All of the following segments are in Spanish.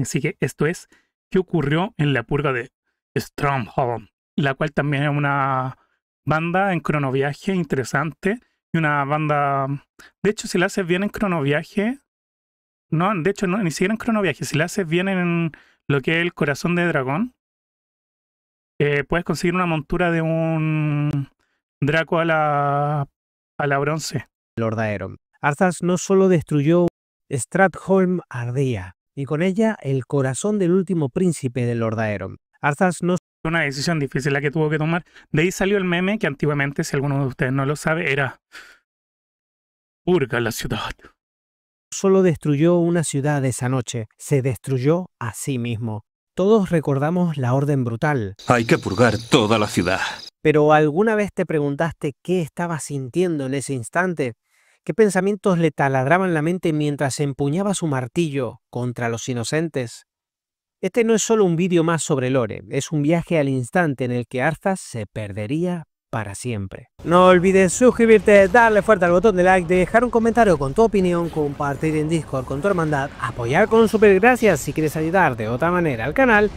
Así que esto es qué ocurrió en la purga de Stronghold, la cual también es una banda en cronoviaje interesante y una banda, de hecho, si la haces bien en cronoviaje, no, de hecho, no, ni siquiera en cronoviaje, si la haces bien en lo que es el corazón de dragón, puedes conseguir una montura de un Draco a la bronce. Lord Aeron. Arthas no solo destruyó Stratholm ardía, y con ella el corazón del último príncipe de Lord Aeron. Arthas no Una decisión difícil la que tuvo que tomar. De ahí salió el meme que antiguamente, si alguno de ustedes no lo sabe, era purga la ciudad. solo destruyó una ciudad esa noche, se destruyó a sí mismo. Todos recordamos la Orden Brutal. Hay que purgar toda la ciudad. Pero ¿alguna vez te preguntaste qué estaba sintiendo en ese instante? ¿Qué pensamientos le taladraban la mente mientras empuñaba su martillo contra los inocentes? Este no es solo un vídeo más sobre Lore, es un viaje al instante en el que Arthas se perdería para siempre. No olvides suscribirte, darle fuerte al botón de like, dejar un comentario con tu opinión, compartir en Discord con tu hermandad, apoyar con un super gracias si quieres ayudar de otra manera al canal,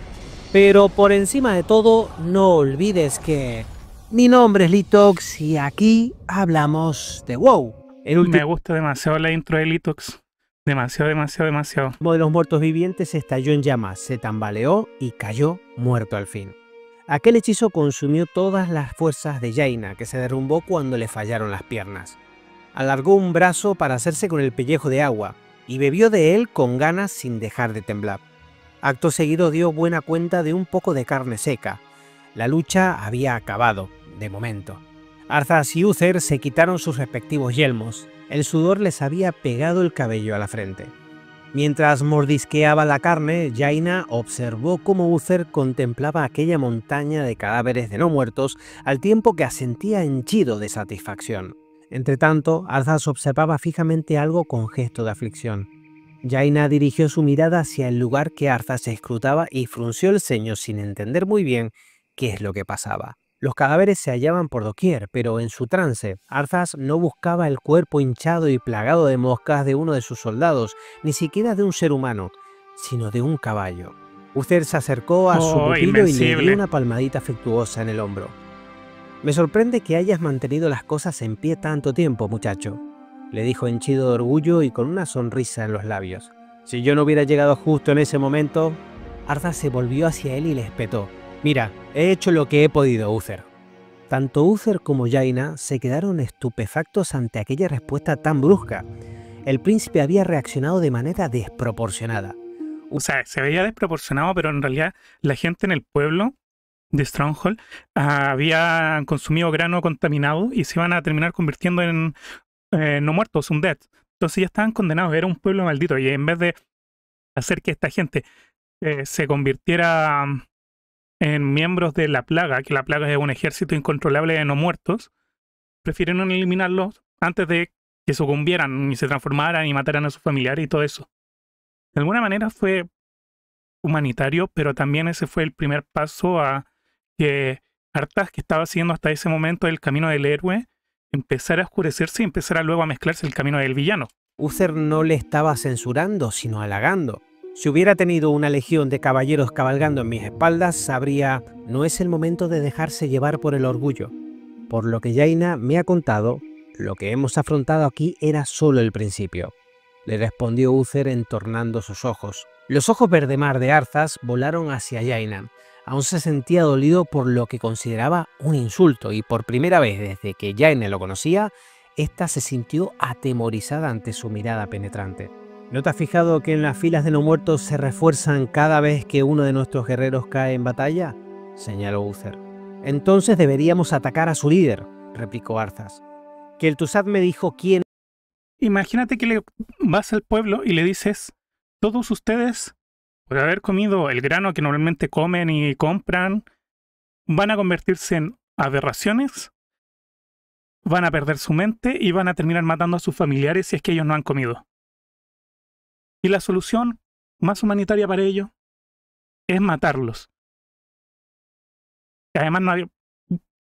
pero por encima de todo, no olvides que mi nombre es Litox y aquí hablamos de WoW. Me gusta demasiado la intro de Litox. Demasiado. Uno de los muertos vivientes estalló en llamas, se tambaleó y cayó muerto al fin. Aquel hechizo consumió todas las fuerzas de Jaina, que se derrumbó cuando le fallaron las piernas. Alargó un brazo para hacerse con el pellejo de agua, y bebió de él con ganas sin dejar de temblar. Acto seguido dio buena cuenta de un poco de carne seca. La lucha había acabado, de momento. Arthas y Uther se quitaron sus respectivos yelmos. El sudor les había pegado el cabello a la frente. Mientras mordisqueaba la carne, Jaina observó cómo Uther contemplaba aquella montaña de cadáveres de no muertos al tiempo que asentía henchido de satisfacción. Entretanto, Arthas observaba fijamente algo con gesto de aflicción. Jaina dirigió su mirada hacia el lugar que Arthas escrutaba y frunció el ceño sin entender muy bien qué es lo que pasaba. Los cadáveres se hallaban por doquier, pero en su trance, Arthas no buscaba el cuerpo hinchado y plagado de moscas de uno de sus soldados, ni siquiera de un ser humano, sino de un caballo. Uther se acercó a su pupilo y le dio una palmadita afectuosa en el hombro. «Me sorprende que hayas mantenido las cosas en pie tanto tiempo, muchacho», le dijo henchido de orgullo y con una sonrisa en los labios. «Si yo no hubiera llegado justo en ese momento...». Arthas se volvió hacia él y le espetó. «Mira, he hecho lo que he podido, Uther». Tanto Uther como Jaina se quedaron estupefactos ante aquella respuesta tan brusca. El príncipe había reaccionado de manera desproporcionada. O sea, se veía desproporcionado, pero en realidad la gente en el pueblo de Stronghold había consumido grano contaminado y se iban a terminar convirtiendo en no muertos, un dead. Entonces ya estaban condenados, era un pueblo maldito. Y en vez de hacer que esta gente se convirtiera en miembros de la plaga, que la plaga es un ejército incontrolable de no muertos, prefirieron eliminarlos antes de que sucumbieran y se transformaran y mataran a sus familiares y todo eso. De alguna manera fue humanitario, pero también ese fue el primer paso a que Arthas, que estaba siguiendo hasta ese momento el camino del héroe, empezara a oscurecerse y empezara luego a mezclarse el camino del villano. Uther no le estaba censurando, sino halagando. Si hubiera tenido una legión de caballeros cabalgando en mis espaldas, sabría, no es el momento de dejarse llevar por el orgullo. Por lo que Jaina me ha contado, lo que hemos afrontado aquí era solo el principio. Le respondió Uther entornando sus ojos. Los ojos verde mar de Arthas volaron hacia Jaina. Aún se sentía dolido por lo que consideraba un insulto y por primera vez desde que Jaina lo conocía, ésta se sintió atemorizada ante su mirada penetrante. ¿No te has fijado que en las filas de no muertos se refuerzan cada vez que uno de nuestros guerreros cae en batalla?, señaló Uther. Entonces deberíamos atacar a su líder, replicó Arthas. Que el Tusad me dijo quién... Imagínate que le vas al pueblo y le dices, todos ustedes, por haber comido el grano que normalmente comen y compran, van a convertirse en aberraciones, van a perder su mente y van a terminar matando a sus familiares si es que ellos no han comido. Y la solución más humanitaria para ello es matarlos. Y además, no había,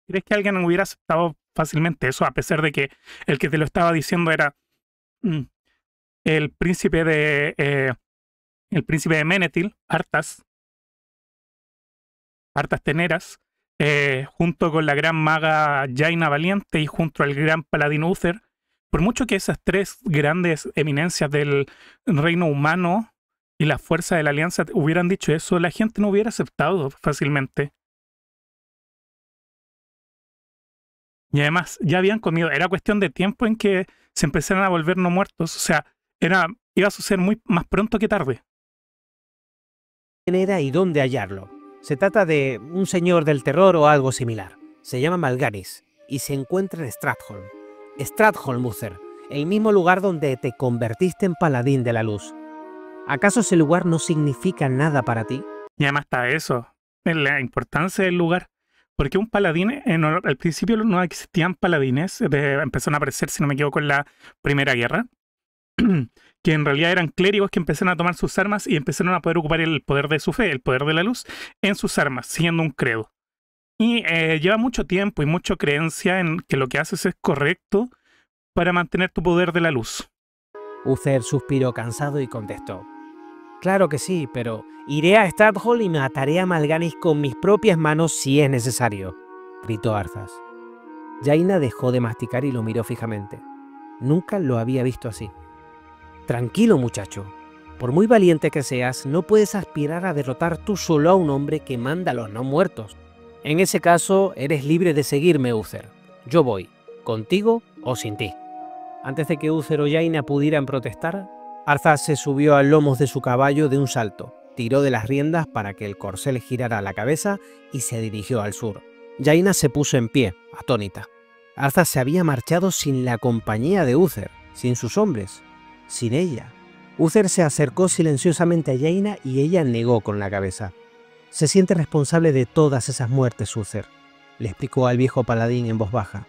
¿crees que alguien hubiera aceptado fácilmente eso, a pesar de que el que te lo estaba diciendo era el príncipe de el príncipe de Menethil, Arthas Teneras, junto con la gran maga Jaina Valiente y junto al gran paladín Uther. Por mucho que esas tres grandes eminencias del reino humano y la fuerza de la alianza hubieran dicho eso, la gente no hubiera aceptado fácilmente. Y además, ya habían comido. Era cuestión de tiempo en que se empezaran a volver no muertos. O sea, iba a suceder más pronto que tarde. ¿Quién era y dónde hallarlo? Se trata de un señor del terror o algo similar. Se llama Mal'Ganis y se encuentra en Stratholm. Stratholm, Uther, el mismo lugar donde te convertiste en paladín de la luz. ¿Acaso ese lugar no significa nada para ti? Y además está eso, la importancia del lugar. Porque un paladín, al principio no existían paladines, empezaron a aparecer, si no me equivoco, en la Primera Guerra, que en realidad eran clérigos que empezaron a tomar sus armas y empezaron a poder ocupar el poder de su fe, el poder de la luz, en sus armas, siendo un credo. Y lleva mucho tiempo y mucha creencia en que lo que haces es correcto para mantener tu poder de la luz. Uther suspiró cansado y contestó: claro que sí, pero iré a Stratholm y mataré a Mal'Ganis con mis propias manos si es necesario, gritó Arthas. Jaina dejó de masticar y lo miró fijamente. Nunca lo había visto así. Tranquilo, muchacho. Por muy valiente que seas, no puedes aspirar a derrotar tú solo a un hombre que manda a los no muertos. En ese caso, eres libre de seguirme, Uther. Yo voy, contigo o sin ti. Antes de que Uther o Jaina pudieran protestar, Arthas se subió al lomo de su caballo de un salto, tiró de las riendas para que el corcel girara a la cabeza y se dirigió al sur. Jaina se puso en pie, atónita. Arthas se había marchado sin la compañía de Uther, sin sus hombres, sin ella. Uther se acercó silenciosamente a Jaina y ella negó con la cabeza. Se siente responsable de todas esas muertes, Uther, le explicó al viejo paladín en voz baja.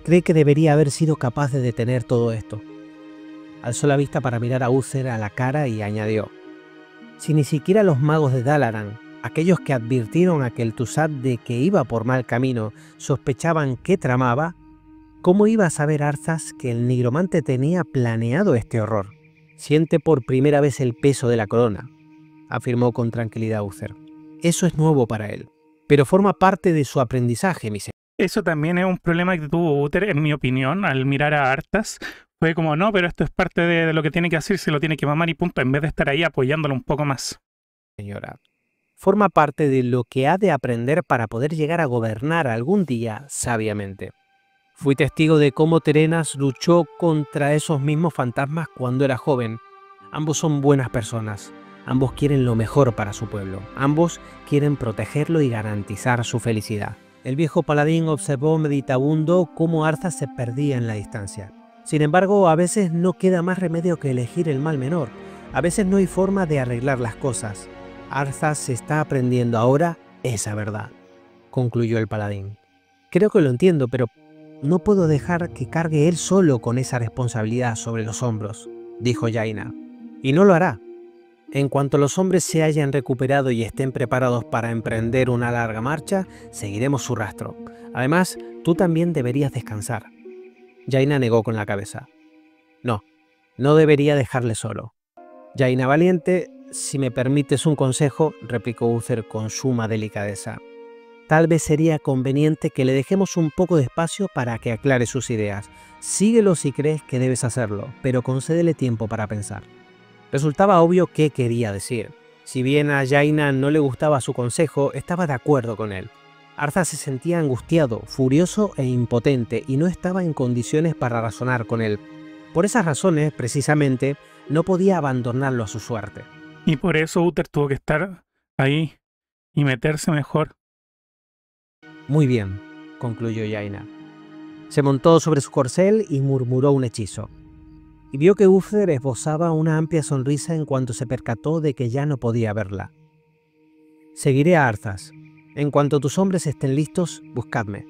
Cree que debería haber sido capaz de detener todo esto. Alzó la vista para mirar a Uther a la cara y añadió: si ni siquiera los magos de Dalaran, aquellos que advirtieron a Kel'Thuzad de que iba por mal camino, sospechaban que tramaba, ¿cómo iba a saber Arthas que el nigromante tenía planeado este horror? Siente por primera vez el peso de la corona, afirmó con tranquilidad Uther. Eso es nuevo para él, pero forma parte de su aprendizaje, mi señor. Eso también es un problema que tuvo Uther, en mi opinión, al mirar a Arthas. Fue como, no, pero esto es parte de lo que tiene que hacer, se lo tiene que mamar y punto, en vez de estar ahí apoyándolo un poco más. Señora, forma parte de lo que ha de aprender para poder llegar a gobernar algún día sabiamente. Fui testigo de cómo Terenas luchó contra esos mismos fantasmas cuando era joven. Ambos son buenas personas, ambos quieren lo mejor para su pueblo, ambos quieren protegerlo y garantizar su felicidad. El viejo paladín observó meditabundo cómo Arthas se perdía en la distancia. Sin embargo, a veces no queda más remedio que elegir el mal menor. A veces no hay forma de arreglar las cosas. Arthas está aprendiendo ahora esa verdad, concluyó el paladín. Creo que lo entiendo, pero no puedo dejar que cargue él solo con esa responsabilidad sobre los hombros, dijo Jaina. Y no lo hará. En cuanto los hombres se hayan recuperado y estén preparados para emprender una larga marcha, seguiremos su rastro. Además, tú también deberías descansar. Jaina negó con la cabeza. No debería dejarle solo. Jaina valiente, si me permites un consejo, replicó Uther con suma delicadeza. Tal vez sería conveniente que le dejemos un poco de espacio para que aclare sus ideas. Síguelo si crees que debes hacerlo, pero concédele tiempo para pensar. Resultaba obvio qué quería decir. Si bien a Jaina no le gustaba su consejo, estaba de acuerdo con él. Arthas se sentía angustiado, furioso e impotente y no estaba en condiciones para razonar con él. Por esas razones, precisamente, no podía abandonarlo a su suerte. Y por eso Uther tuvo que estar ahí y meterse mejor. Muy bien, concluyó Jaina. Se montó sobre su corcel y murmuró un hechizo. Y vio que Uther esbozaba una amplia sonrisa en cuanto se percató de que ya no podía verla. Seguiré a Arthas. En cuanto tus hombres estén listos, buscadme.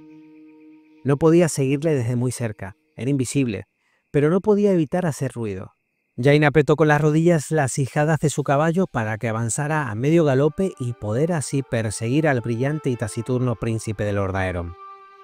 No podía seguirle desde muy cerca, era invisible, pero no podía evitar hacer ruido. Jaina apretó con las rodillas las ijadas de su caballo para que avanzara a medio galope y poder así perseguir al brillante y taciturno príncipe de Lordaeron.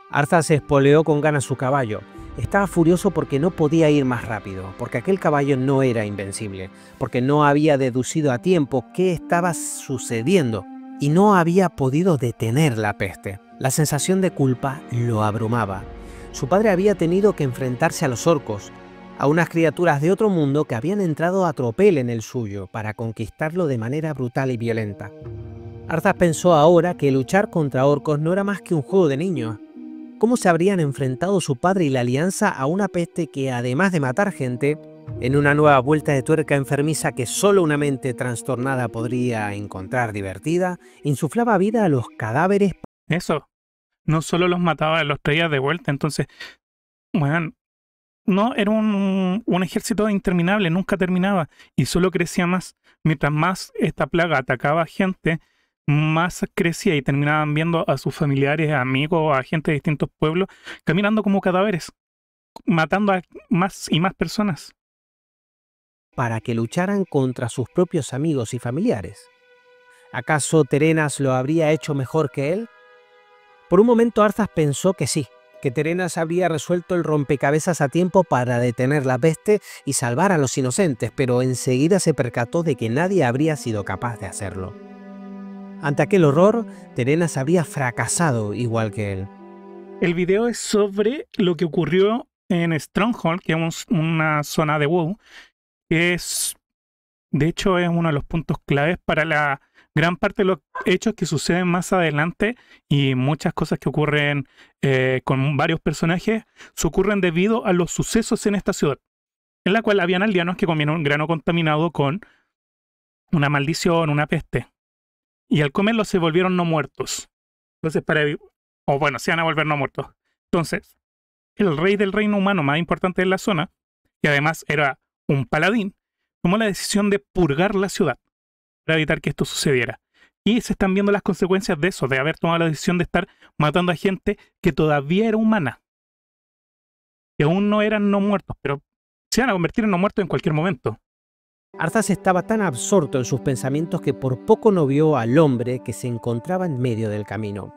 Arthas espoleó con ganas su caballo, Estaba furioso porque no podía ir más rápido, porque aquel caballo no era invencible, porque no había deducido a tiempo qué estaba sucediendo y no había podido detener la peste. La sensación de culpa lo abrumaba. Su padre había tenido que enfrentarse a los orcos, a unas criaturas de otro mundo que habían entrado a tropel en el suyo para conquistarlo de manera brutal y violenta. Arthas pensó ahora que luchar contra orcos no era más que un juego de niños. ¿Cómo se habrían enfrentado su padre y la alianza a una peste que, además de matar gente, en una nueva vuelta de tuerca enfermiza que solo una mente trastornada podría encontrar divertida, insuflaba vida a los cadáveres? Eso, no solo los mataba, los traía de vuelta. Entonces, bueno, no, era un ejército interminable, nunca terminaba y solo crecía más. Mientras más esta plaga atacaba a gente, más crecía y terminaban viendo a sus familiares, amigos, a gente de distintos pueblos, caminando como cadáveres, matando a más y más personas. Para que lucharan contra sus propios amigos y familiares. ¿Acaso Terenas lo habría hecho mejor que él? Por un momento Arthas pensó que sí, que Terenas habría resuelto el rompecabezas a tiempo para detener la peste y salvar a los inocentes, pero enseguida se percató de que nadie habría sido capaz de hacerlo. Ante aquel horror, Terenas habría fracasado igual que él. El video es sobre lo que ocurrió en Stronghold, que es una zona de WoW, que es, de hecho, es uno de los puntos claves para la gran parte de los hechos que suceden más adelante, y muchas cosas que ocurren con varios personajes se ocurren debido a los sucesos en esta ciudad, en la cual habían aldeanos que comieron un grano contaminado con una maldición, una peste. Y al comerlo se volvieron no muertos. Entonces, se van a volver no muertos. Entonces, el rey del reino humano más importante de la zona, y además era un paladín, tomó la decisión de purgar la ciudad para evitar que esto sucediera. Y se están viendo las consecuencias de eso, de haber tomado la decisión de estar matando a gente que todavía era humana, que aún no eran no muertos, pero se van a convertir en no muertos en cualquier momento. Arthas estaba tan absorto en sus pensamientos que por poco no vio al hombre que se encontraba en medio del camino.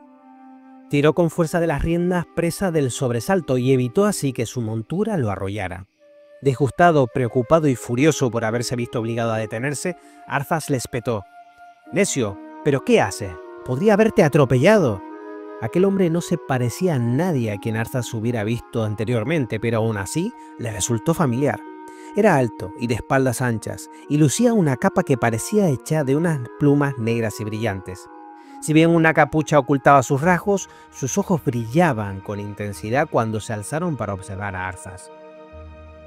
Tiró con fuerza de las riendas presa del sobresalto y evitó así que su montura lo arrollara. Disgustado, preocupado y furioso por haberse visto obligado a detenerse, Arthas le espetó: «Necio, ¿pero qué haces? Podría haberte atropellado». Aquel hombre no se parecía a nadie a quien Arthas hubiera visto anteriormente, pero aún así le resultó familiar. Era alto y de espaldas anchas, y lucía una capa que parecía hecha de unas plumas negras y brillantes. Si bien una capucha ocultaba sus rasgos, sus ojos brillaban con intensidad cuando se alzaron para observar a Arthas.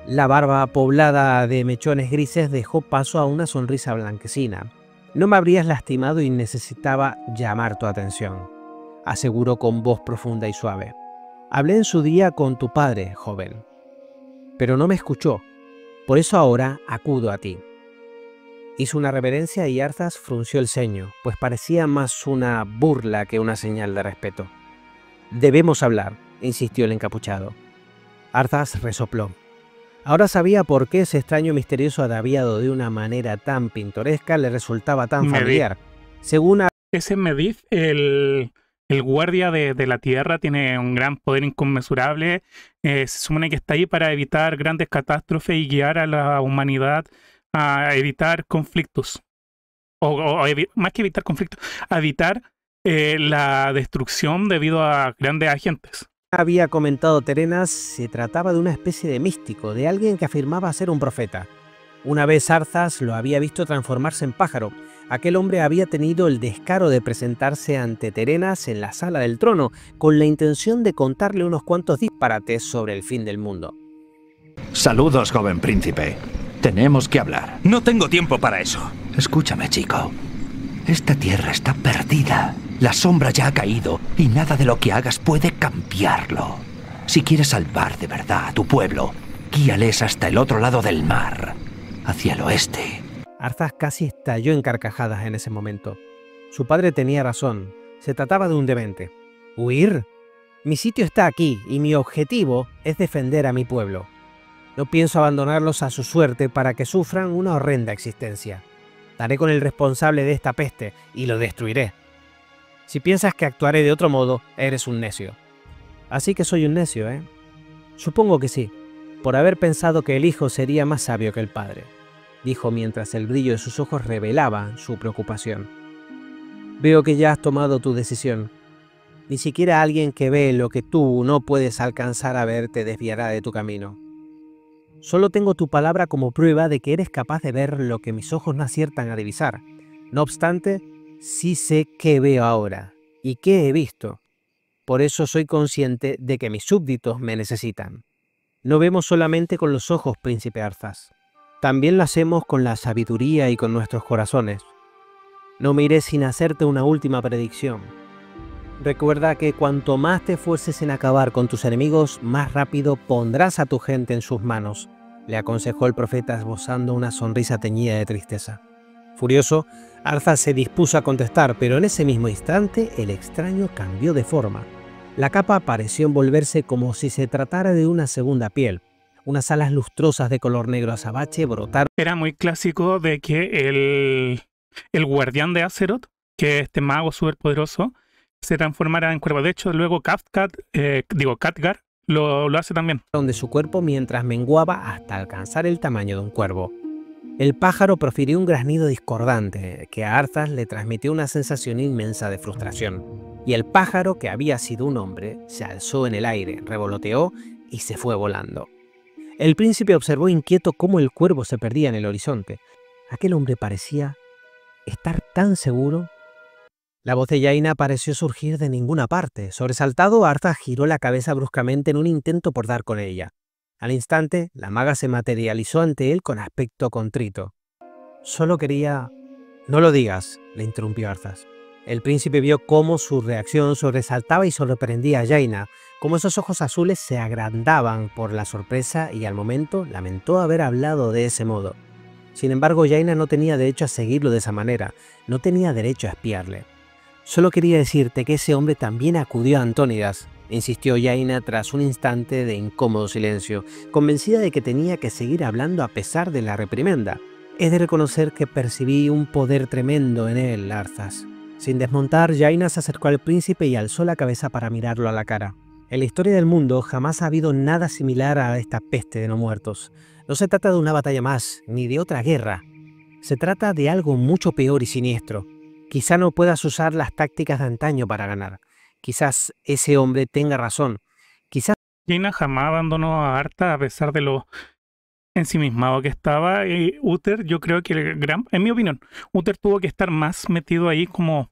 La barba poblada de mechones grises dejó paso a una sonrisa blanquecina. «No me habrías lastimado y necesitaba llamar tu atención», aseguró con voz profunda y suave. «Hablé en su día con tu padre, joven, pero no me escuchó. Por eso ahora acudo a ti». Hizo una reverencia y Arthas frunció el ceño, pues parecía más una burla que una señal de respeto. «Debemos hablar», insistió el encapuchado. Arthas resopló. Ahora sabía por qué ese extraño misterioso ataviado de una manera tan pintoresca le resultaba tan familiar. Según ese Medivh, el guardia de la tierra, tiene un gran poder inconmensurable. Se supone que está ahí para evitar grandes catástrofes y guiar a la humanidad a evitar conflictos. Más que evitar conflictos, a evitar la destrucción debido a grandes agentes. Había comentado Terenas, se trataba de una especie de místico, de alguien que afirmaba ser un profeta. Una vez Arthas lo había visto transformarse en pájaro. Aquel hombre había tenido el descaro de presentarse ante Terenas en la sala del trono, con la intención de contarle unos cuantos disparates sobre el fin del mundo. Saludos, joven príncipe. Tenemos que hablar. No tengo tiempo para eso. Escúchame, chico. Esta tierra está perdida. La sombra ya ha caído y nada de lo que hagas puede cambiarlo. Si quieres salvar de verdad a tu pueblo, guíales hasta el otro lado del mar, hacia el oeste. Arthas casi estalló en carcajadas en ese momento. Su padre tenía razón. Se trataba de un demente. ¿Huir? Mi sitio está aquí y mi objetivo es defender a mi pueblo. No pienso abandonarlos a su suerte para que sufran una horrenda existencia. Daré con el responsable de esta peste y lo destruiré. Si piensas que actuaré de otro modo, eres un necio. Así que soy un necio, ¿eh? Supongo que sí, por haber pensado que el hijo sería más sabio que el padre, dijo mientras el brillo de sus ojos revelaba su preocupación. Veo que ya has tomado tu decisión. Ni siquiera alguien que ve lo que tú no puedes alcanzar a ver te desviará de tu camino. Solo tengo tu palabra como prueba de que eres capaz de ver lo que mis ojos no aciertan a divisar. No obstante, sí sé qué veo ahora y qué he visto. Por eso soy consciente de que mis súbditos me necesitan. No vemos solamente con los ojos, príncipe Arthas. También lo hacemos con la sabiduría y con nuestros corazones. No me iré sin hacerte una última predicción. Recuerda que cuanto más te esfuerces en acabar con tus enemigos, más rápido pondrás a tu gente en sus manos, le aconsejó el profeta esbozando una sonrisa teñida de tristeza. Furioso, Arthas se dispuso a contestar, pero en ese mismo instante el extraño cambió de forma. La capa pareció envolverse como si se tratara de una segunda piel. Unas alas lustrosas de color negro azabache brotaron. Era muy clásico de que el guardián de Azeroth, que es este mago superpoderoso, se transformara en cuervo. De hecho, luego Khadgar lo hace también. De su cuerpo mientras menguaba hasta alcanzar el tamaño de un cuervo. El pájaro profirió un graznido discordante que a Arthas le transmitió una sensación inmensa de frustración. Y el pájaro, que había sido un hombre, se alzó en el aire, revoloteó y se fue volando. El príncipe observó inquieto cómo el cuervo se perdía en el horizonte. Aquel hombre parecía estar tan seguro. La voz de Jaina pareció surgir de ninguna parte. Sobresaltado, Arthas giró la cabeza bruscamente en un intento por dar con ella. Al instante, la maga se materializó ante él con aspecto contrito. Solo quería... No lo digas, le interrumpió Arthas. El príncipe vio cómo su reacción sobresaltaba y sorprendía a Jaina, cómo esos ojos azules se agrandaban por la sorpresa y al momento lamentó haber hablado de ese modo. Sin embargo, Jaina no tenía derecho a seguirlo de esa manera, no tenía derecho a espiarle. Solo quería decirte que ese hombre también acudió a Antónidas, insistió Jaina tras un instante de incómodo silencio, convencida de que tenía que seguir hablando a pesar de la reprimenda. He de reconocer que percibí un poder tremendo en él, Arthas. Sin desmontar, Jaina se acercó al príncipe y alzó la cabeza para mirarlo a la cara. En la historia del mundo jamás ha habido nada similar a esta peste de no muertos. No se trata de una batalla más, ni de otra guerra. Se trata de algo mucho peor y siniestro. Quizá no puedas usar las tácticas de antaño para ganar. Quizás ese hombre tenga razón. Quizás... Jaina jamás abandonó a Arthas a pesar de lo ensimismado que estaba. Y Uther, yo creo que en mi opinión, Uther tuvo que estar más metido ahí como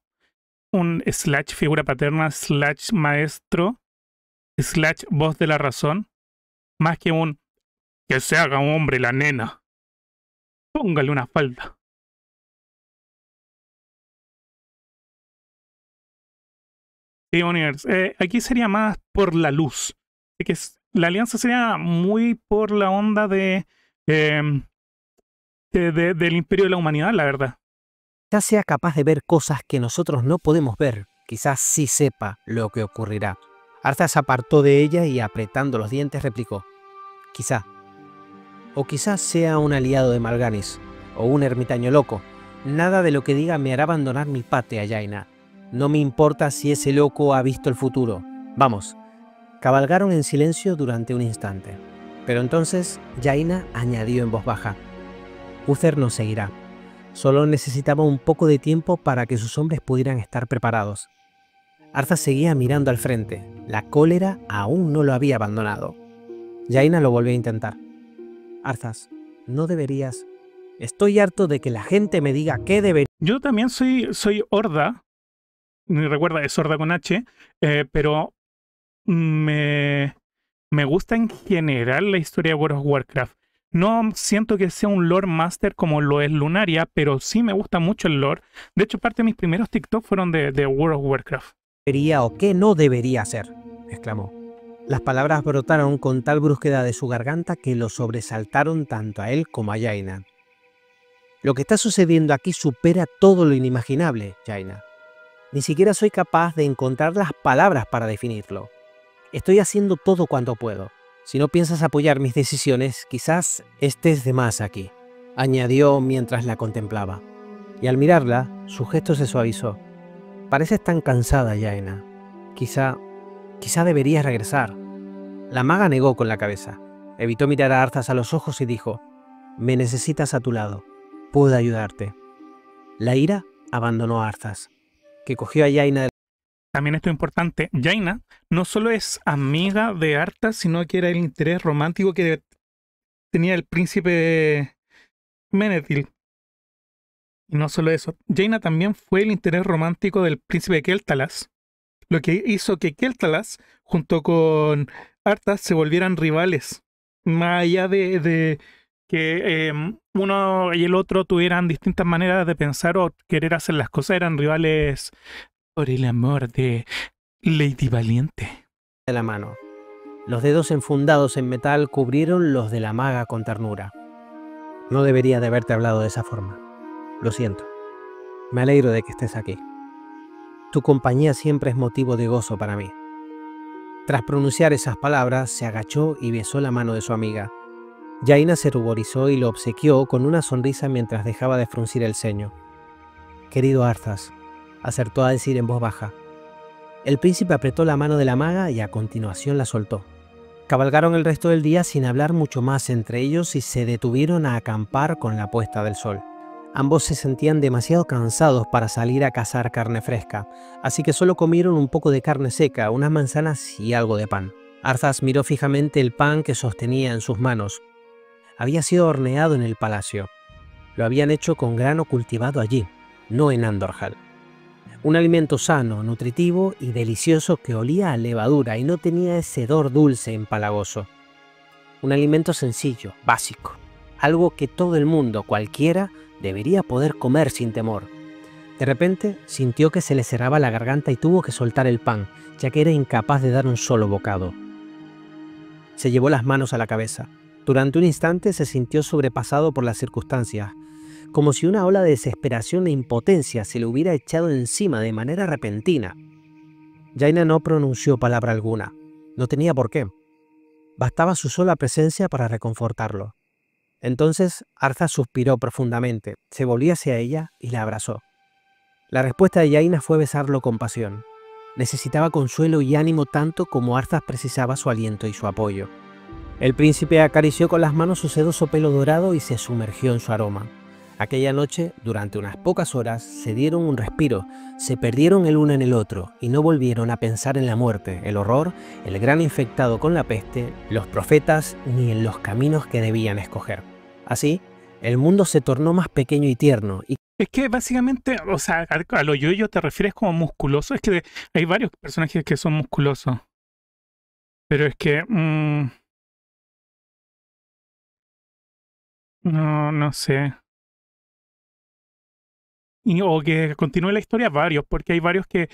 un / figura paterna / maestro / voz de la razón, más que un que se haga un hombre la nena. Póngale una falda. Sí, Universe. Aquí sería más por la luz. Así que la alianza sería muy por la onda del imperio de la humanidad, la verdad. Quizás sea capaz de ver cosas que nosotros no podemos ver. Quizás sí sepa lo que ocurrirá. Arthas se apartó de ella y apretando los dientes replicó. Quizá. O quizás sea un aliado de Mal'Ganis, o un ermitaño loco. Nada de lo que diga me hará abandonar mi patria, Jaina. No me importa si ese loco ha visto el futuro. Vamos. Cabalgaron en silencio durante un instante. Pero entonces Jaina añadió en voz baja. Uther nos seguirá. Solo necesitaba un poco de tiempo para que sus hombres pudieran estar preparados. Arthas seguía mirando al frente. La cólera aún no lo había abandonado. Jaina lo volvió a intentar. Arthas, no deberías... Estoy harto de que la gente me diga qué debería... Yo también soy horda. Recuerda, es horda con H. Pero me gusta en general la historia de World of Warcraft. No siento que sea un lore master como lo es Lunaria, pero sí me gusta mucho el lore. De hecho, parte de mis primeros TikTok fueron de World of Warcraft. O qué no debería hacer, exclamó. Las palabras brotaron con tal brusquedad de su garganta que lo sobresaltaron tanto a él como a Jaina. Lo que está sucediendo aquí supera todo lo inimaginable, Jaina. Ni siquiera soy capaz de encontrar las palabras para definirlo. Estoy haciendo todo cuanto puedo. Si no piensas apoyar mis decisiones, quizás estés de más aquí, añadió mientras la contemplaba. Y al mirarla, su gesto se suavizó. Pareces tan cansada, Jaina. Quizá deberías regresar. La maga negó con la cabeza. Evitó mirar a Arthas a los ojos y dijo: «Me necesitas a tu lado. Puedo ayudarte». La ira abandonó a Arthas, que cogió a Jaina de... También esto es importante. Jaina no solo es amiga de Arthas, sino que era el interés romántico que tenía el príncipe Menethil. Y no solo eso, Jaina también fue el interés romántico del príncipe Keltalas, lo que hizo que Keltalas, junto con Arthas, se volvieran rivales. Más allá de que uno y el otro tuvieran distintas maneras de pensar o querer hacer las cosas, eran rivales por el amor de Lady Valiente. la mano. Los dedos enfundados en metal cubrieron los de la maga con ternura. «No debería de haberte hablado de esa forma. Lo siento. Me alegro de que estés aquí. Tu compañía siempre es motivo de gozo para mí». Tras pronunciar esas palabras, se agachó y besó la mano de su amiga. Jaina se ruborizó y lo obsequió con una sonrisa mientras dejaba de fruncir el ceño. «Querido Arthas», acertó a decir en voz baja. El príncipe apretó la mano de la maga y a continuación la soltó. Cabalgaron el resto del día sin hablar mucho más entre ellos y se detuvieron a acampar con la puesta del sol. Ambos se sentían demasiado cansados para salir a cazar carne fresca, así que solo comieron un poco de carne seca, unas manzanas y algo de pan. Arthas miró fijamente el pan que sostenía en sus manos. Había sido horneado en el palacio. Lo habían hecho con grano cultivado allí, no en Andorhal. Un alimento sano, nutritivo y delicioso que olía a levadura y no tenía ese hedor dulce empalagoso. Un alimento sencillo, básico, algo que todo el mundo, cualquiera, debería poder comer sin temor. De repente sintió que se le cerraba la garganta y tuvo que soltar el pan, ya que era incapaz de dar un solo bocado. Se llevó las manos a la cabeza. Durante un instante se sintió sobrepasado por las circunstancias, como si una ola de desesperación e impotencia se le hubiera echado encima de manera repentina. Jaina no pronunció palabra alguna. No tenía por qué. Bastaba su sola presencia para reconfortarlo. Entonces Arthas suspiró profundamente, se volvió hacia ella y la abrazó. La respuesta de Jaina fue besarlo con pasión. Necesitaba consuelo y ánimo tanto como Arthas precisaba su aliento y su apoyo. El príncipe acarició con las manos su sedoso pelo dorado y se sumergió en su aroma. Aquella noche, durante unas pocas horas, se dieron un respiro, se perdieron el uno en el otro y no volvieron a pensar en la muerte, el horror, el gran infectado con la peste, los profetas ni en los caminos que debían escoger. Así, el mundo se tornó más pequeño y tierno. Es que básicamente, o sea, a lo yo te refieres como musculoso. Es que hay varios personajes que son musculosos. Pero es que... no sé. O que continúe la historia varios, porque hay varios que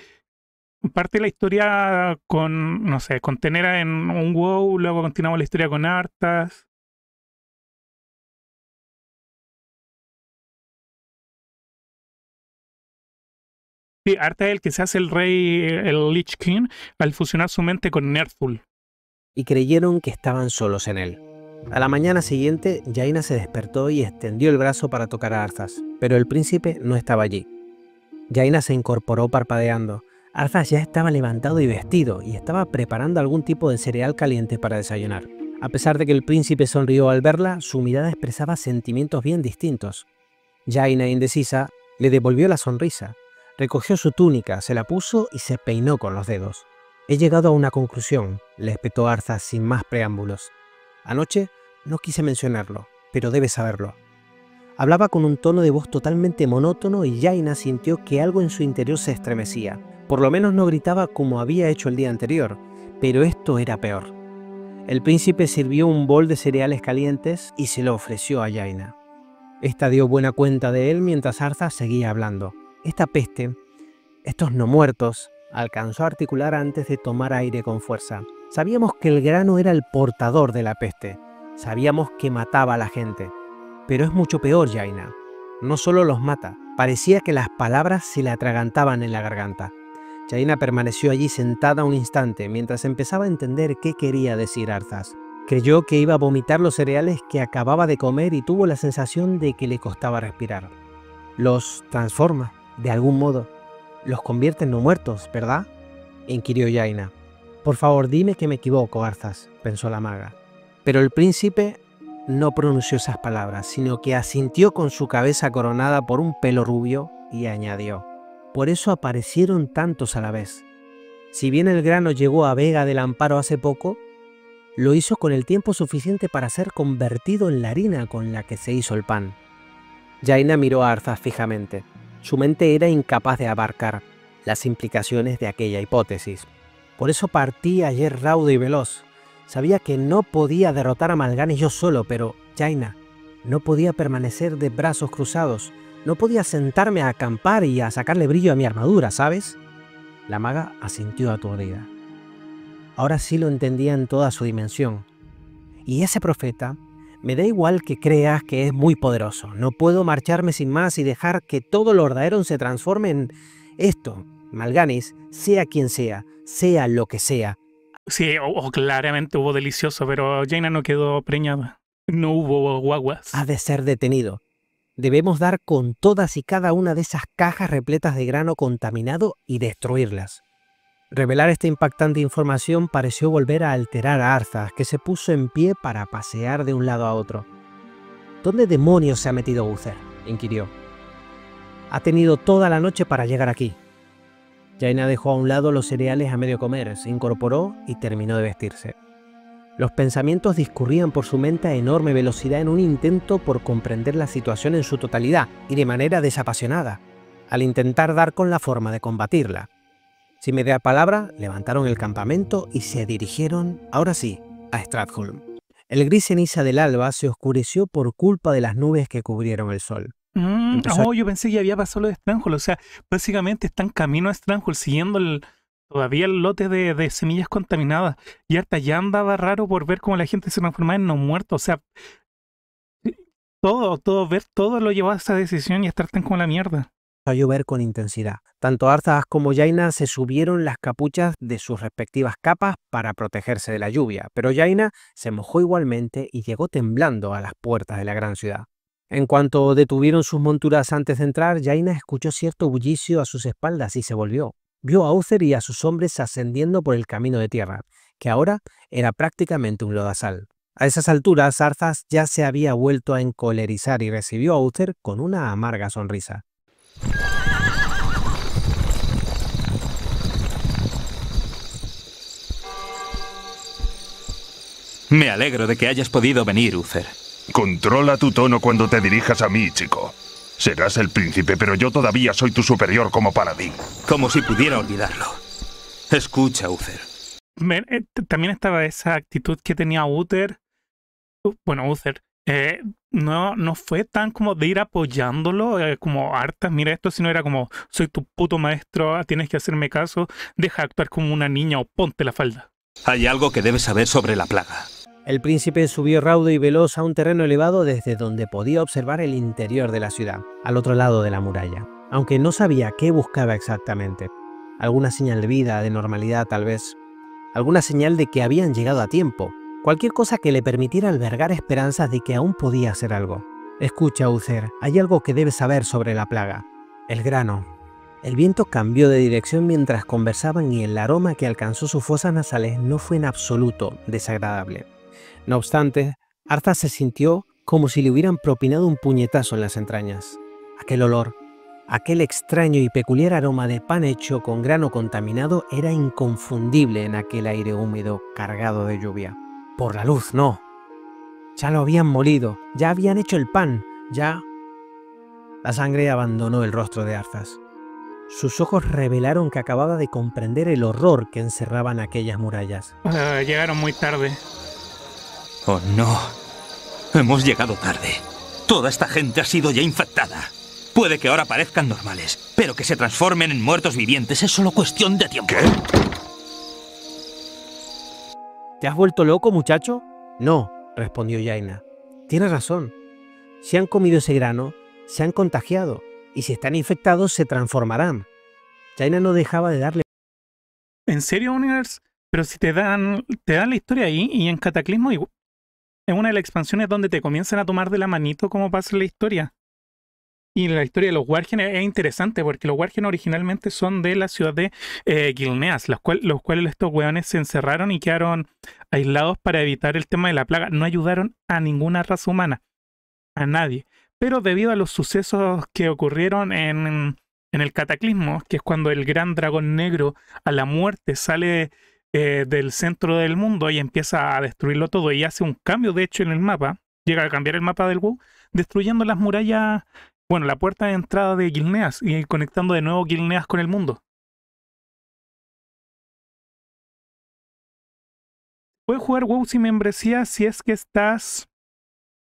parte la historia con, no sé, con Tenera en un WoW, luego continuamos la historia con Arthas. Sí, Arthas es el que se hace el rey, el Lich King, al fusionar su mente con Ner'zhul. Y creyeron que estaban solos en él. A la mañana siguiente, Jaina se despertó y extendió el brazo para tocar a Arthas, pero el príncipe no estaba allí. Jaina se incorporó parpadeando. Arthas ya estaba levantado y vestido, y estaba preparando algún tipo de cereal caliente para desayunar. A pesar de que el príncipe sonrió al verla, su mirada expresaba sentimientos bien distintos. Jaina, indecisa, le devolvió la sonrisa. Recogió su túnica, se la puso y se peinó con los dedos. «He llegado a una conclusión», le espetó Arthas sin más preámbulos. «Anoche no quise mencionarlo, pero debes saberlo». Hablaba con un tono de voz totalmente monótono y Jaina sintió que algo en su interior se estremecía. Por lo menos no gritaba como había hecho el día anterior, pero esto era peor. El príncipe sirvió un bol de cereales calientes y se lo ofreció a Jaina. Esta dio buena cuenta de él mientras Arthas seguía hablando. Esta peste, estos no muertos, alcanzó a articular antes de tomar aire con fuerza. Sabíamos que el grano era el portador de la peste. Sabíamos que mataba a la gente. Pero es mucho peor, Jaina. No solo los mata, parecía que las palabras se le atragantaban en la garganta. Jaina permaneció allí sentada un instante mientras empezaba a entender qué quería decir Arthas. Creyó que iba a vomitar los cereales que acababa de comer y tuvo la sensación de que le costaba respirar. Los transforma, de algún modo. Los convierte en no muertos, ¿verdad?, inquirió Jaina. Por favor, dime que me equivoco, Arthas, pensó la maga. Pero el príncipe no pronunció esas palabras, sino que asintió con su cabeza coronada por un pelo rubio y añadió: por eso aparecieron tantos a la vez. Si bien el grano llegó a Vega del Amparo hace poco, lo hizo con el tiempo suficiente para ser convertido en la harina con la que se hizo el pan. Jaina miró a Arthas fijamente. Su mente era incapaz de abarcar las implicaciones de aquella hipótesis. Por eso partí ayer raudo y veloz. Sabía que no podía derrotar a Mal'Ganis yo solo, pero, Jaina, no podía permanecer de brazos cruzados. No podía sentarme a acampar y a sacarle brillo a mi armadura, ¿sabes? La maga asintió aturdida. Ahora sí lo entendía en toda su dimensión. Y ese profeta, me da igual que creas que es muy poderoso. No puedo marcharme sin más y dejar que todo Lordaeron se transforme en esto. Mal'Ganis, sea quien sea lo que sea. Sí, claramente hubo delicioso, pero Jaina no quedó preñada. No hubo guaguas. Ha de ser detenido. Debemos dar con todas y cada una de esas cajas repletas de grano contaminado y destruirlas. Revelar esta impactante información pareció volver a alterar a Arthas, que se puso en pie para pasear de un lado a otro. ¿Dónde demonios se ha metido Uther?, inquirió. Ha tenido toda la noche para llegar aquí. Jaina dejó a un lado los cereales a medio comer, se incorporó y terminó de vestirse. Los pensamientos discurrían por su mente a enorme velocidad en un intento por comprender la situación en su totalidad y de manera desapasionada, al intentar dar con la forma de combatirla. Sin media palabra, levantaron el campamento y se dirigieron, ahora sí, a Stratholm. El gris ceniza del alba se oscureció por culpa de las nubes que cubrieron el sol. Yo pensé que ya había pasado lo de Stranghold. O sea, básicamente están camino a Stranghold, siguiendo todavía el lote de semillas contaminadas. Y Arta ya andaba raro por ver cómo la gente se transformaba en no muertos. O sea, ver todo lo llevó a esa decisión y estar tan como la mierda. A llover con intensidad. Tanto Arthas como Jaina se subieron las capuchas de sus respectivas capas para protegerse de la lluvia, pero Jaina se mojó igualmente y llegó temblando a las puertas de la gran ciudad. En cuanto detuvieron sus monturas antes de entrar, Jaina escuchó cierto bullicio a sus espaldas y se volvió. Vio a Uther y a sus hombres ascendiendo por el camino de tierra, que ahora era prácticamente un lodazal. A esas alturas, Arthas ya se había vuelto a encolerizar y recibió a Uther con una amarga sonrisa. Me alegro de que hayas podido venir, Uther. Controla tu tono cuando te dirijas a mí, chico. Serás el príncipe, pero yo todavía soy tu superior como paladín. Como si pudiera olvidarlo. Escucha, Uther. También estaba esa actitud que tenía Uther. Uther. No fue tan como de ir apoyándolo, como Arthas, mira esto, sino era como, soy tu puto maestro, tienes que hacerme caso, deja de actuar como una niña o ponte la falda. Hay algo que debes saber sobre la plaga. El príncipe subió raudo y veloz a un terreno elevado desde donde podía observar el interior de la ciudad, al otro lado de la muralla, aunque no sabía qué buscaba exactamente. Alguna señal de vida, de normalidad tal vez. Alguna señal de que habían llegado a tiempo. Cualquier cosa que le permitiera albergar esperanzas de que aún podía hacer algo. Escucha, Uther, hay algo que debes saber sobre la plaga. El grano. El viento cambió de dirección mientras conversaban y el aroma que alcanzó sus fosas nasales no fue en absoluto desagradable. No obstante, Arthas se sintió como si le hubieran propinado un puñetazo en las entrañas. Aquel olor, aquel extraño y peculiar aroma de pan hecho con grano contaminado era inconfundible en aquel aire húmedo cargado de lluvia. Por la luz, no. Ya lo habían molido, ya habían hecho el pan, ya... La sangre abandonó el rostro de Arthas. Sus ojos revelaron que acababa de comprender el horror que encerraban aquellas murallas. Llegaron muy tarde. Oh no, hemos llegado tarde. Toda esta gente ha sido ya infectada. Puede que ahora parezcan normales, pero que se transformen en muertos vivientes es solo cuestión de tiempo. ¿Qué? ¿Te has vuelto loco, muchacho? No, respondió Jaina. Tienes razón. Si han comido ese grano, se han contagiado, y si están infectados, se transformarán. Jaina no dejaba de darle... ¿En serio, Universe? Pero si te dan la historia ahí, y en Cataclismo, es una de las expansiones donde te comienzan a tomar de la manito como pasa la historia. Y la historia de los Wargen es interesante porque los Wargen originalmente son de la ciudad de Gilneas, los cuales estos weones se encerraron y quedaron aislados para evitar el tema de la plaga. No ayudaron a ninguna raza humana, a nadie. Pero debido a los sucesos que ocurrieron en el cataclismo, que es cuando el gran dragón negro a la muerte sale del centro del mundo y empieza a destruirlo todo y hace un cambio de hecho en el mapa, llega a cambiar el mapa del WoW, destruyendo las murallas, bueno, la puerta de entrada de Gilneas y conectando de nuevo Gilneas con el mundo. Puedes jugar WoW sin membresía si es que estás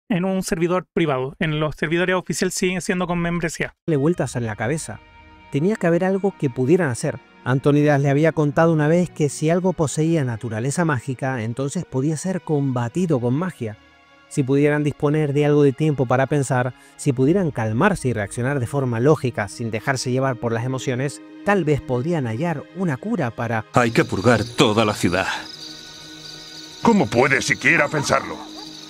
en un servidor privado. En los servidores oficiales siguen siendo con membresía. Le vueltas en la cabeza. Tenía que haber algo que pudieran hacer. Antonidas le había contado una vez que si algo poseía naturaleza mágica, entonces podía ser combatido con magia. Si pudieran disponer de algo de tiempo para pensar, si pudieran calmarse y reaccionar de forma lógica sin dejarse llevar por las emociones, tal vez podrían hallar una cura para... Hay que purgar toda la ciudad. ¿Cómo puedes siquiera pensarlo?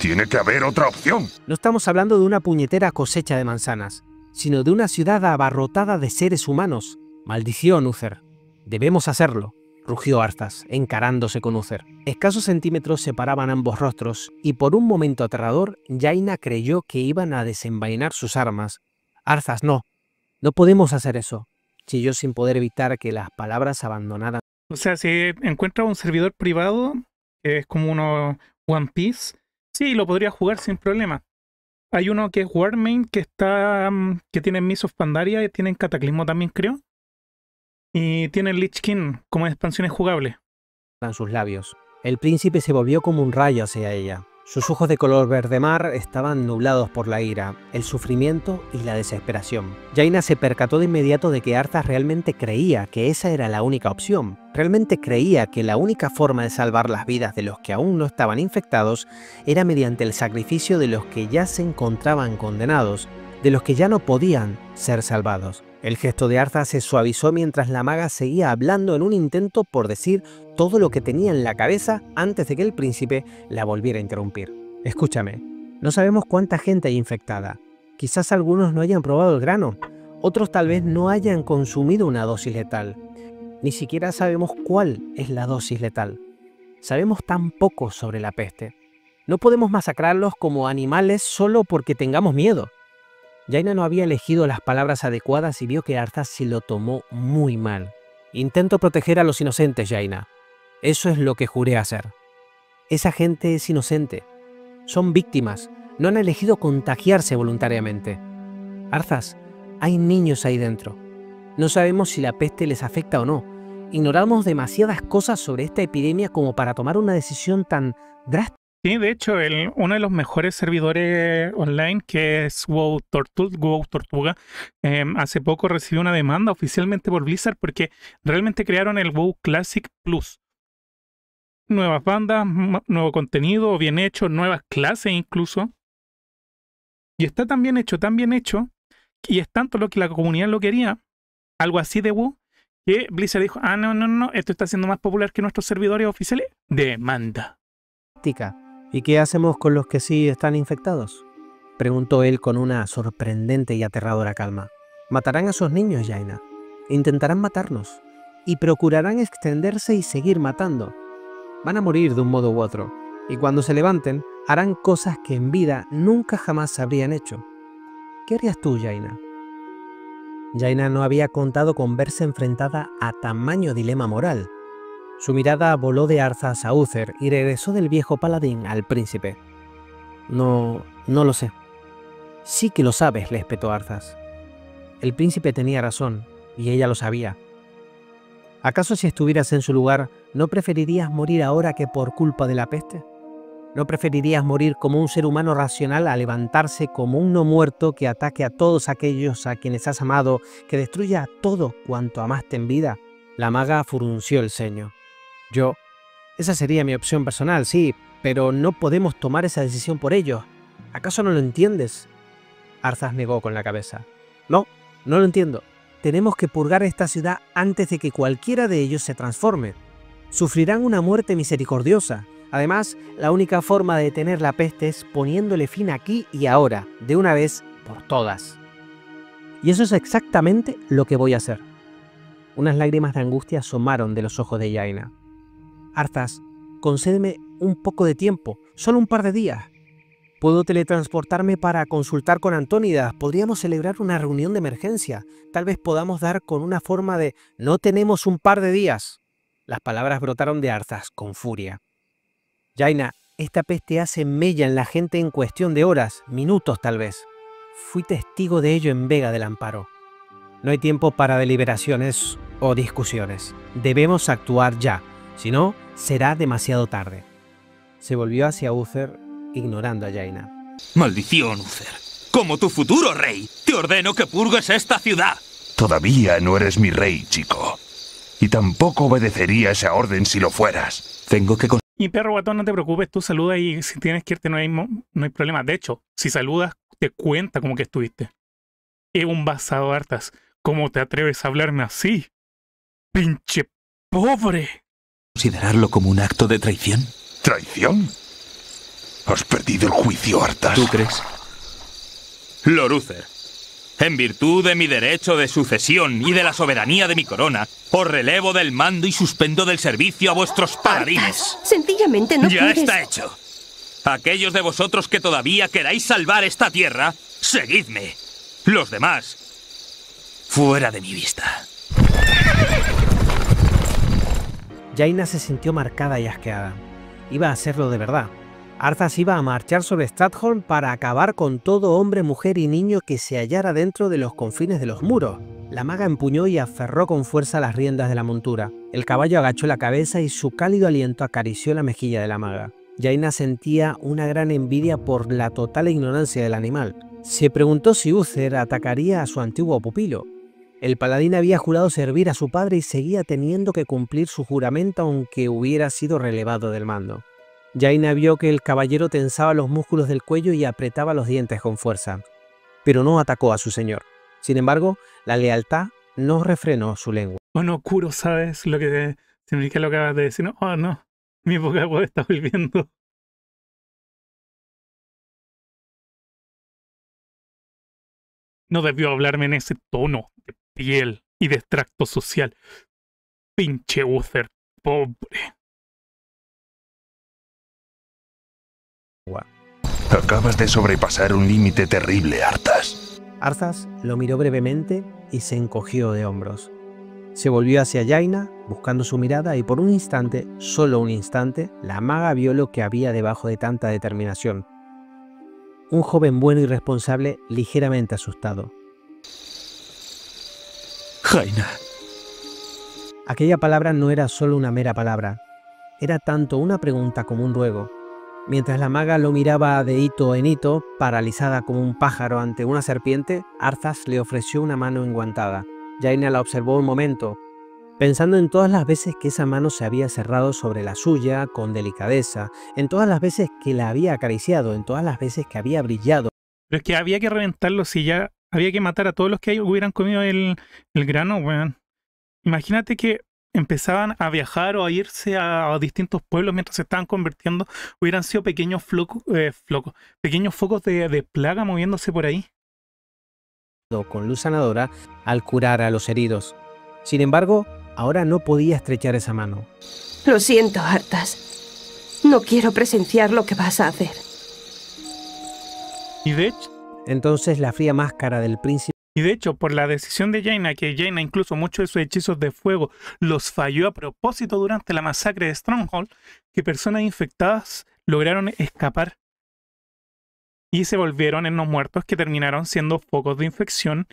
Tiene que haber otra opción. No estamos hablando de una puñetera cosecha de manzanas, sino de una ciudad abarrotada de seres humanos. Maldición, Uther. Debemos hacerlo, rugió Arthas, encarándose con Uther. Escasos centímetros separaban ambos rostros, y por un momento aterrador, Jaina creyó que iban a desenvainar sus armas. Arthas, no podemos hacer eso, chilló sin poder evitar que las palabras abandonaran. O sea, si encuentras un servidor privado, que es como uno One Piece, sí, lo podría jugar sin problema. Hay uno que es Warmain, que tiene Mists of Pandaria, y tiene Cataclismo también, creo. Y tiene Lich King como expansiones jugables. En sus labios. El príncipe se volvió como un rayo hacia ella. Sus ojos de color verde mar estaban nublados por la ira, el sufrimiento y la desesperación. Jaina se percató de inmediato de que Arthas realmente creía que esa era la única opción. Realmente creía que la única forma de salvar las vidas de los que aún no estaban infectados era mediante el sacrificio de los que ya se encontraban condenados, de los que ya no podían ser salvados. El gesto de Arthas se suavizó mientras la maga seguía hablando en un intento por decir todo lo que tenía en la cabeza antes de que el príncipe la volviera a interrumpir. Escúchame, no sabemos cuánta gente hay infectada. Quizás algunos no hayan probado el grano, otros tal vez no hayan consumido una dosis letal. Ni siquiera sabemos cuál es la dosis letal. Sabemos tan poco sobre la peste. No podemos masacrarlos como animales solo porque tengamos miedo. Jaina no había elegido las palabras adecuadas y vio que Arthas se lo tomó muy mal. Intento proteger a los inocentes, Jaina. Eso es lo que juré hacer. Esa gente es inocente. Son víctimas. No han elegido contagiarse voluntariamente. Arthas, hay niños ahí dentro. No sabemos si la peste les afecta o no. Ignoramos demasiadas cosas sobre esta epidemia como para tomar una decisión tan drástica. Sí, de hecho, uno de los mejores servidores online, que es WoW Tortuga, hace poco recibió una demanda oficialmente por Blizzard porque realmente crearon el WoW Classic Plus. Nuevas bandas, nuevo contenido, bien hecho, nuevas clases incluso. Y está tan bien hecho, y es tanto lo que la comunidad lo quería, algo así de WoW, que Blizzard dijo, no, esto está siendo más popular que nuestros servidores oficiales. Demanda. ¿Y qué hacemos con los que sí están infectados?, preguntó él con una sorprendente y aterradora calma. Matarán a esos niños, Jaina. Intentarán matarnos. Y procurarán extenderse y seguir matando. Van a morir de un modo u otro. Y cuando se levanten, harán cosas que en vida nunca jamás habrían hecho. ¿Qué harías tú, Jaina? Jaina no había contado con verse enfrentada a tamaño dilema moral. Su mirada voló de Arthas a Uther y regresó del viejo paladín al príncipe. No lo sé. Sí que lo sabes, le espetó Arthas. El príncipe tenía razón, y ella lo sabía. ¿Acaso si estuvieras en su lugar, no preferirías morir ahora que por culpa de la peste? ¿No preferirías morir como un ser humano racional a levantarse como un no muerto que ataque a todos aquellos a quienes has amado, que destruya todo cuanto amaste en vida? La maga frunció el ceño. Esa sería mi opción personal, sí, pero no podemos tomar esa decisión por ellos. ¿Acaso no lo entiendes? Arthas negó con la cabeza. No lo entiendo. Tenemos que purgar esta ciudad antes de que cualquiera de ellos se transforme. Sufrirán una muerte misericordiosa. Además, la única forma de detener la peste es poniéndole fin aquí y ahora, de una vez por todas. Y eso es exactamente lo que voy a hacer. Unas lágrimas de angustia asomaron de los ojos de Jaina. Arthas, concédeme un poco de tiempo, solo un par de días. Puedo teletransportarme para consultar con Antónidas. Podríamos celebrar una reunión de emergencia. Tal vez podamos dar con una forma de «no tenemos un par de días». Las palabras brotaron de Arthas con furia. Jaina, esta peste hace mella en la gente en cuestión de horas, minutos tal vez. Fui testigo de ello en Vega del Amparo. No hay tiempo para deliberaciones o discusiones. Debemos actuar ya, si no, será demasiado tarde. Se volvió hacia Uther, ignorando a Jaina. ¡Maldición, Uther! Como tu futuro rey, te ordeno que purgues esta ciudad. Todavía no eres mi rey, chico. Y tampoco obedecería esa orden si lo fueras. Tengo que... Y perro guatón, no te preocupes, tú saludas y si tienes que irte no hay problema. De hecho, si saludas, te cuenta como que estuviste. Es un basado, Arthas. ¿Cómo te atreves a hablarme así? ¡Pinche pobre! ¿Considerarlo como un acto de traición? ¿Traición? Has perdido el juicio, Arthas. ¿Tú crees? Lord Uther, en virtud de mi derecho de sucesión y de la soberanía de mi corona, os relevo del mando y suspendo del servicio a vuestros paladines. Sencillamente no Ya puedes... está hecho. Aquellos de vosotros que todavía queráis salvar esta tierra, seguidme. Los demás, fuera de mi vista. Jaina se sintió marcada y asqueada. Iba a hacerlo de verdad. Arthas iba a marchar sobre Stratholm para acabar con todo hombre, mujer y niño que se hallara dentro de los confines de los muros. La maga empuñó y aferró con fuerza las riendas de la montura. El caballo agachó la cabeza y su cálido aliento acarició la mejilla de la maga. Jaina sentía una gran envidia por la total ignorancia del animal. Se preguntó si Uther atacaría a su antiguo pupilo. El paladín había jurado servir a su padre y seguía teniendo que cumplir su juramento aunque hubiera sido relevado del mando. Jaina vio que el caballero tensaba los músculos del cuello y apretaba los dientes con fuerza, pero no atacó a su señor. Sin embargo, la lealtad no refrenó su lengua. Oh no, Kuro, ¿sabes lo que significa lo que acabas de decir? No, oh no, mi vocabulario está volviendo. No debió hablarme en ese tono de piel y de extracto social. Pinche Uther, pobre. Acabas de sobrepasar un límite terrible, Arthas. Arthas lo miró brevemente y se encogió de hombros. Se volvió hacia Jaina, buscando su mirada, y por un instante, solo un instante, la maga vio lo que había debajo de tanta determinación. Un joven bueno y responsable, ligeramente asustado. Jaina. Aquella palabra no era solo una mera palabra, era tanto una pregunta como un ruego. Mientras la maga lo miraba de hito en hito, paralizada como un pájaro ante una serpiente, Arthas le ofreció una mano enguantada. Jaina la observó un momento, pensando en todas las veces que esa mano se había cerrado sobre la suya con delicadeza, en todas las veces que la había acariciado, en todas las veces que había brillado. Pero es que había que reventarlo si ya había que matar a todos los que hubieran comido el grano, weón. Imagínate que empezaban a viajar o a irse a distintos pueblos mientras se estaban convirtiendo, hubieran sido pequeños pequeños focos de plaga moviéndose por ahí. Con luz sanadora al curar a los heridos. Sin embargo, ahora no podía estrechar esa mano. Lo siento, Arthas. No quiero presenciar lo que vas a hacer. Y de hecho, entonces la fría máscara del príncipe. Y de hecho, por la decisión de Jaina, que Jaina incluso muchos de sus hechizos de fuego los falló a propósito durante la masacre de Stronghold, que personas infectadas lograron escapar y se volvieron en los muertos que terminaron siendo focos de infección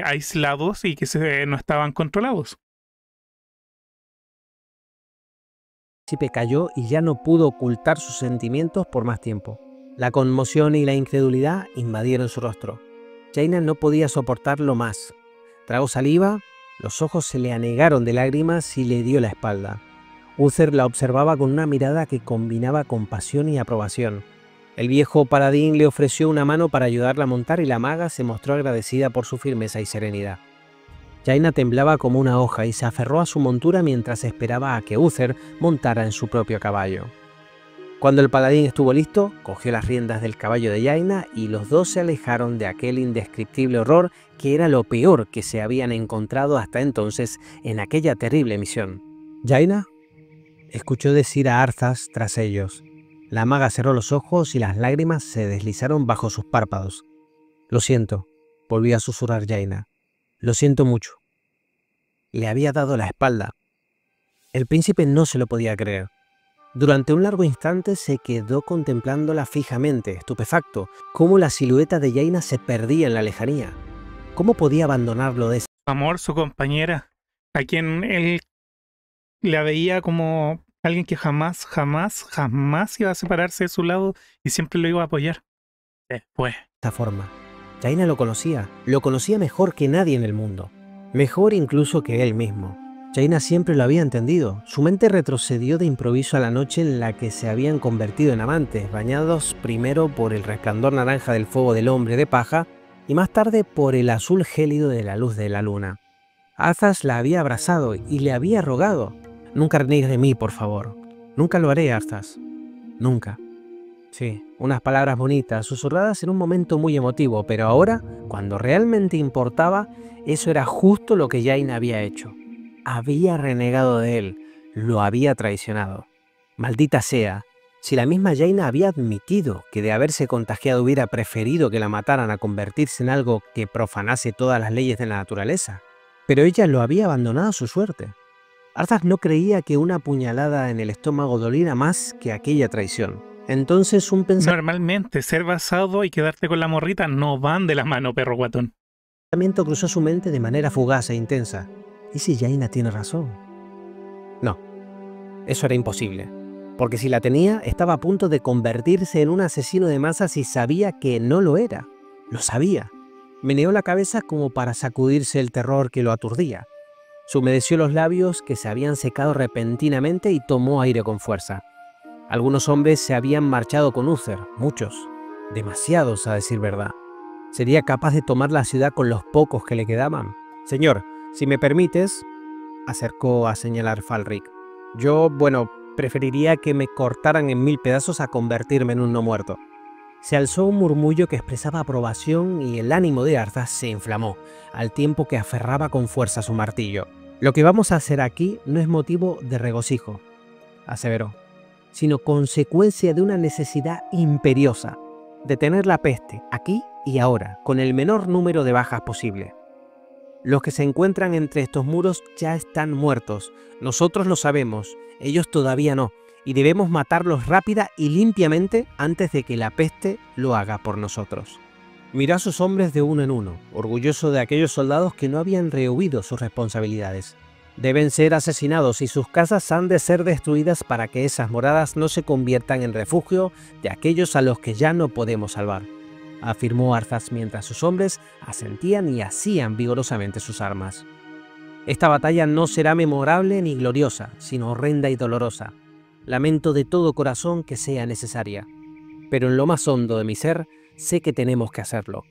aislados y que no estaban controlados. El príncipe cayó y ya no pudo ocultar sus sentimientos por más tiempo. La conmoción y la incredulidad invadieron su rostro. Jaina no podía soportarlo más. Tragó saliva, los ojos se le anegaron de lágrimas y le dio la espalda. Uther la observaba con una mirada que combinaba compasión y aprobación. El viejo paladín le ofreció una mano para ayudarla a montar y la maga se mostró agradecida por su firmeza y serenidad. Jaina temblaba como una hoja y se aferró a su montura mientras esperaba a que Uther montara en su propio caballo. Cuando el paladín estuvo listo, cogió las riendas del caballo de Jaina y los dos se alejaron de aquel indescriptible horror que era lo peor que se habían encontrado hasta entonces en aquella terrible misión. «Jaina», escuchó decir a Arthas tras ellos. La maga cerró los ojos y las lágrimas se deslizaron bajo sus párpados. «Lo siento», volvió a susurrar Jaina. «Lo siento mucho». Le había dado la espalda. El príncipe no se lo podía creer. Durante un largo instante se quedó contemplándola fijamente, estupefacto, cómo la silueta de Jaina se perdía en la lejanía. ¿Cómo podía abandonarlo de esa Amor, su compañera, a quien él la veía como alguien que jamás iba a separarse de su lado y siempre lo iba a apoyar. Después. forma? Jaina lo conocía mejor que nadie en el mundo, mejor incluso que él mismo. Jaina siempre lo había entendido. Su mente retrocedió de improviso a la noche en la que se habían convertido en amantes, bañados primero por el resplandor naranja del fuego del hombre de paja y más tarde por el azul gélido de la luz de la luna. Arthas la había abrazado y le había rogado: «Nunca reniegues de mí, por favor». «Nunca lo haré, Arthas. Nunca». Sí, unas palabras bonitas, susurradas en un momento muy emotivo, pero ahora, cuando realmente importaba, eso era justo lo que Jaina había hecho. Había renegado de él, lo había traicionado. Maldita sea, si la misma Jaina había admitido que de haberse contagiado hubiera preferido que la mataran a convertirse en algo que profanase todas las leyes de la naturaleza. Pero ella lo había abandonado a su suerte. Arthas no creía que una puñalada en el estómago doliera más que aquella traición. Entonces un Normalmente, ser basado y quedarte con la morrita no van de la mano, perro guatón. pensamiento cruzó su mente de manera fugaz e intensa. ¿Y si Jaina tiene razón? No, eso era imposible, porque si la tenía, estaba a punto de convertirse en un asesino de masas y sabía que no lo era. Lo sabía. Meneó la cabeza como para sacudirse el terror que lo aturdía. Se humedeció los labios que se habían secado repentinamente y tomó aire con fuerza. Algunos hombres se habían marchado con Uther, muchos, demasiados a decir verdad. ¿Sería capaz de tomar la ciudad con los pocos que le quedaban? «Señor, si me permites», acercó a señalar Falric. «Yo, preferiría que me cortaran en 1000 pedazos a convertirme en un no muerto». Se alzó un murmullo que expresaba aprobación y el ánimo de Arthas se inflamó, al tiempo que aferraba con fuerza su martillo. «Lo que vamos a hacer aquí no es motivo de regocijo», aseveró, «sino consecuencia de una necesidad imperiosa: detener la peste, aquí y ahora, con el menor número de bajas posible. Los que se encuentran entre estos muros ya están muertos. Nosotros lo sabemos, ellos todavía no, y debemos matarlos rápida y limpiamente antes de que la peste lo haga por nosotros». Miró a sus hombres de uno en uno, orgulloso de aquellos soldados que no habían rehuido sus responsabilidades. «Deben ser asesinados y sus casas han de ser destruidas para que esas moradas no se conviertan en refugio de aquellos a los que ya no podemos salvar», afirmó Arthas mientras sus hombres asentían y hacían vigorosamente sus armas. «Esta batalla no será memorable ni gloriosa, sino horrenda y dolorosa. Lamento de todo corazón que sea necesaria. Pero en lo más hondo de mi ser, sé que tenemos que hacerlo».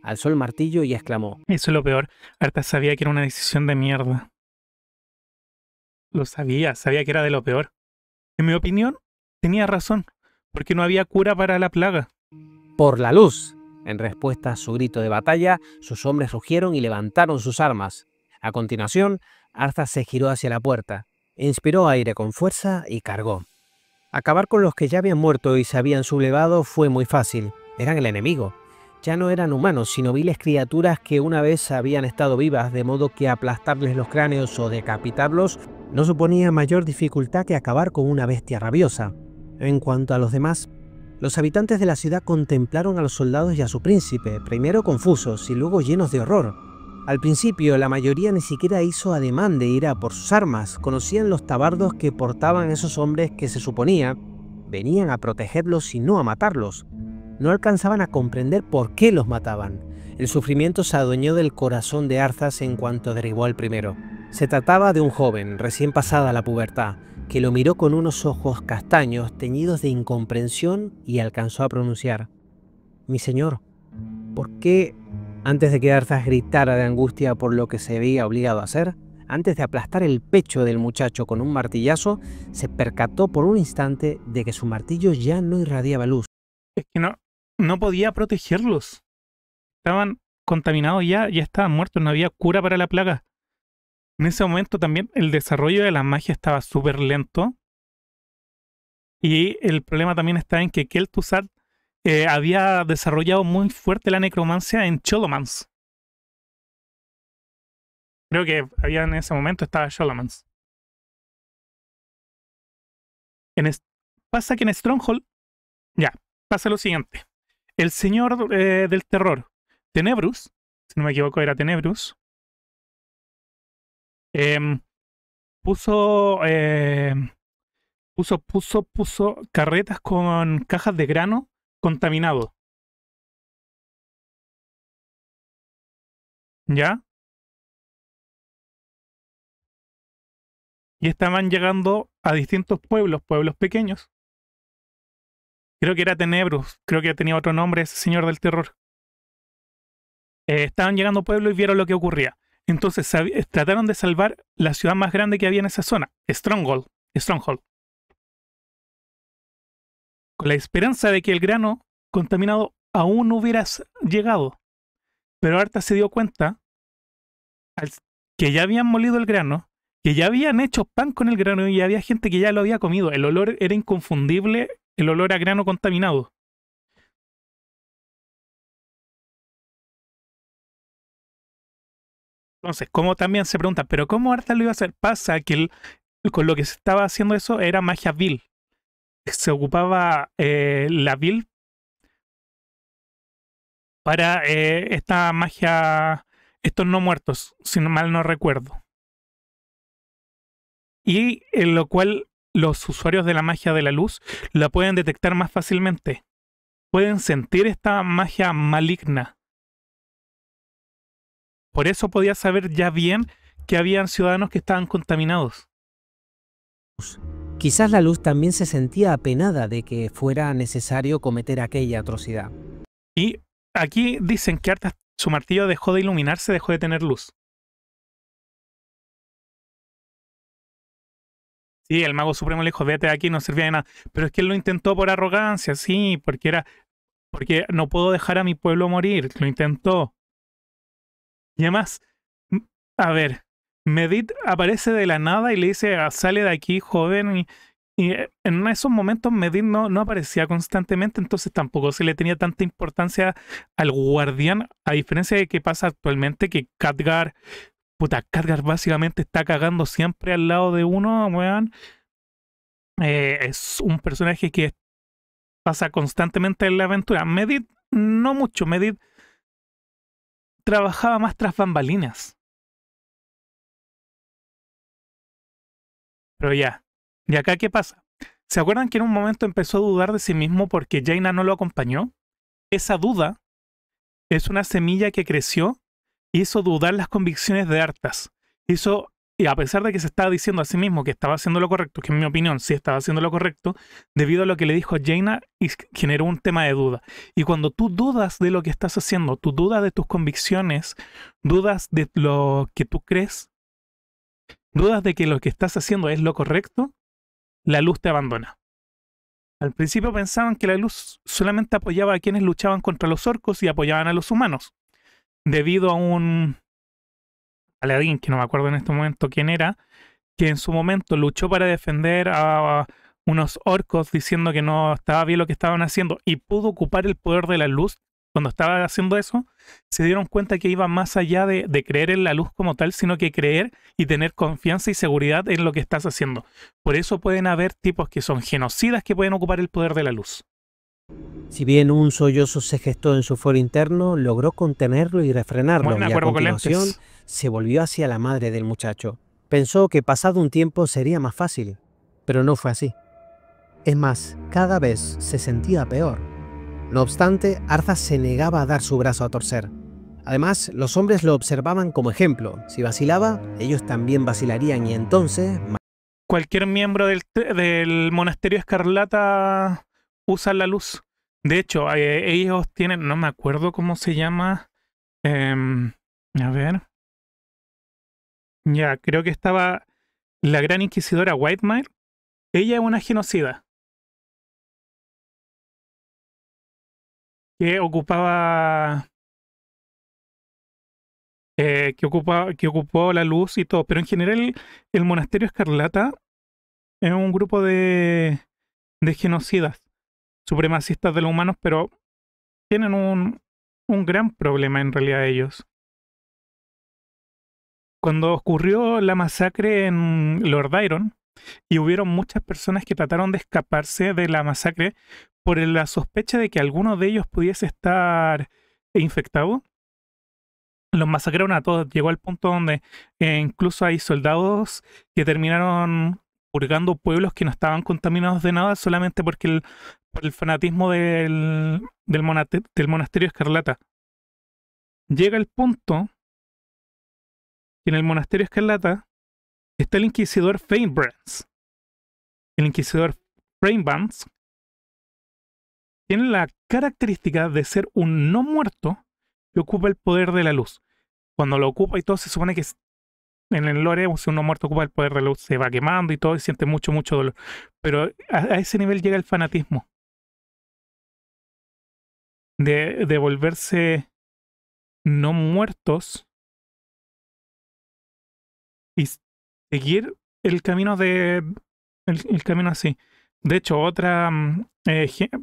Alzó el martillo y exclamó: Eso es lo peor. Arthas sabía que era una decisión de mierda. Lo sabía que era de lo peor. En mi opinión, tenía razón, porque no había cura para la plaga. «Por la luz». En respuesta a su grito de batalla, sus hombres rugieron y levantaron sus armas. A continuación, Arthas se giró hacia la puerta, inspiró aire con fuerza y cargó. Acabar con los que ya habían muerto y se habían sublevado fue muy fácil. Eran el enemigo. Ya no eran humanos, sino viles criaturas que una vez habían estado vivas, de modo que aplastarles los cráneos o decapitarlos no suponía mayor dificultad que acabar con una bestia rabiosa. En cuanto a los demás, los habitantes de la ciudad contemplaron a los soldados y a su príncipe, primero confusos y luego llenos de horror. Al principio, la mayoría ni siquiera hizo ademán de ir a por sus armas. Conocían los tabardos que portaban esos hombres que se suponía venían a protegerlos y no a matarlos. No alcanzaban a comprender por qué los mataban. El sufrimiento se adueñó del corazón de Arthas en cuanto derribó al primero. Se trataba de un joven, recién pasada la pubertad, que lo miró con unos ojos castaños teñidos de incomprensión y alcanzó a pronunciar: «Mi señor, ¿por qué?». Antes de que Arthas gritara de angustia por lo que se veía obligado a hacer, Antes de aplastar el pecho del muchacho con un martillazo, se percató por un instante de que su martillo ya no irradiaba luz. Es que no podía protegerlos. Estaban contaminados ya estaban muertos, no había cura para la plaga. En ese momento también el desarrollo de la magia estaba súper lento. Y el problema también está en que Kel'Thuzad había desarrollado muy fuerte la necromancia en Cholomance. Creo que había en ese momento estaba Cholomance. Pasa que en Stronghold, ya, pasa lo siguiente. El señor del terror, Tenebrus, si no me equivoco era Tenebrus, puso carretas con cajas de grano contaminado. ¿Ya? Y estaban llegando a distintos pueblos pequeños. Creo que era Tenebrus, creo que tenía otro nombre ese señor del terror. Estaban llegando a pueblos y vieron lo que ocurría. Entonces trataron de salvar la ciudad más grande que había en esa zona, Stronghold. Con la esperanza de que el grano contaminado aún no hubiera llegado. Pero Arta se dio cuenta que ya habían molido el grano, que ya habían hecho pan con el grano y había gente que ya lo había comido. El olor era inconfundible, el olor a grano contaminado. Entonces, como también se pregunta, ¿pero cómo Arta lo iba a hacer? Pasa que con lo que se estaba haciendo eso era magia vil. Se ocupaba la vil para esta magia, estos no muertos, si mal no recuerdo. Y en lo cual los usuarios de la magia de la luz la pueden detectar más fácilmente. Pueden sentir esta magia maligna. Por eso podía saber ya bien que habían ciudadanos que estaban contaminados. Quizás la luz también se sentía apenada de que fuera necesario cometer aquella atrocidad. Y aquí dicen que Arta, su martillo dejó de iluminarse, dejó de tener luz. Sí, el mago supremo le dijo, vete de aquí, no servía de nada. Pero es que él lo intentó por arrogancia, sí, porque no puedo dejar a mi pueblo morir. Lo intentó. Y además, a ver, Medivh aparece de la nada y le dice, sale de aquí, joven. Y en esos momentos Medivh no aparecía constantemente, entonces tampoco se le tenía tanta importancia al guardián, a diferencia de que pasa actualmente, que Khadgar básicamente está cagando siempre al lado de uno, weón. Es un personaje que pasa constantemente en la aventura. Medivh, no mucho. Medivh trabajaba más tras bambalinas. Pero ya. ¿Y acá qué pasa? ¿Se acuerdan que en un momento empezó a dudar de sí mismo porque Jaina no lo acompañó? Esa duda es una semilla que creció y hizo dudar las convicciones de Arthas. Y a pesar de que se estaba diciendo a sí mismo que estaba haciendo lo correcto, que en mi opinión sí estaba haciendo lo correcto, debido a lo que le dijo Jaina, generó un tema de duda. Y cuando tú dudas de lo que estás haciendo, tú dudas de tus convicciones, dudas de lo que tú crees, dudas de que lo que estás haciendo es lo correcto, la luz te abandona. Al principio pensaban que la luz solamente apoyaba a quienes luchaban contra los orcos y apoyaban a los humanos, debido a un paladín, que no me acuerdo en este momento quién era, que en su momento luchó para defender a unos orcos diciendo que no estaba bien lo que estaban haciendo y pudo ocupar el poder de la luz. Cuando estaba haciendo eso, se dieron cuenta que iba más allá de creer en la luz como tal, sino que creer y tener confianza y seguridad en lo que estás haciendo. Por eso pueden haber tipos que son genocidas que pueden ocupar el poder de la luz. Si bien un sollozo se gestó en su foro interno, logró contenerlo y refrenarlo, Bueno, y a continuación se volvió hacia la madre del muchacho. Pensó que pasado un tiempo sería más fácil, pero no fue así. Es más, cada vez se sentía peor. No obstante, Arthas se negaba a dar su brazo a torcer. Además, los hombres lo observaban como ejemplo. Si vacilaba, ellos también vacilarían y entonces... Cualquier miembro del monasterio escarlata usa la luz. De hecho, ellos tienen, no me acuerdo cómo se llama, a ver, Ya, creo que estaba la gran inquisidora Whitemire. Ella es una genocida que ocupaba, que ocupó la luz y todo, pero en general el Monasterio Escarlata es un grupo de genocidas, supremacistas de los humanos, pero tienen un gran problema en realidad ellos. Cuando ocurrió la masacre en Lord Iron, y hubieron muchas personas que trataron de escaparse de la masacre por la sospecha de que alguno de ellos pudiese estar infectado, los masacraron a todos. Llegó al punto donde incluso hay soldados que terminaron purgando pueblos que no estaban contaminados de nada solamente porque por el fanatismo del Monasterio Escarlata. Llega el punto que en el Monasterio Escarlata está el Inquisidor Feynbrands. El Inquisidor Feynbrands tiene la característica de ser un no muerto que ocupa el poder de la luz. Cuando lo ocupa y todo, se supone que en el lore, si un no muerto ocupa el poder de la luz, se va quemando y todo, y siente mucho, mucho dolor. Pero a ese nivel llega el fanatismo. De volverse no muertos y seguir el camino el camino así. De hecho, otra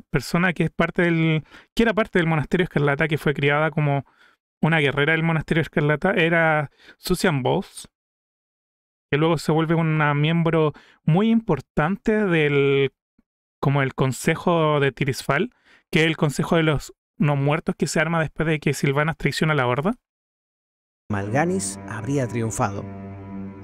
persona que que era parte del Monasterio Escarlata, que fue criada como una guerrera del Monasterio Escarlata, era Susan Bowles, que luego se vuelve una miembro muy importante como el Consejo de Tirisfal, que es el Consejo de los No Muertos que se arma después de que Sylvanas traiciona a la Horda. Mal'Ganis habría triunfado.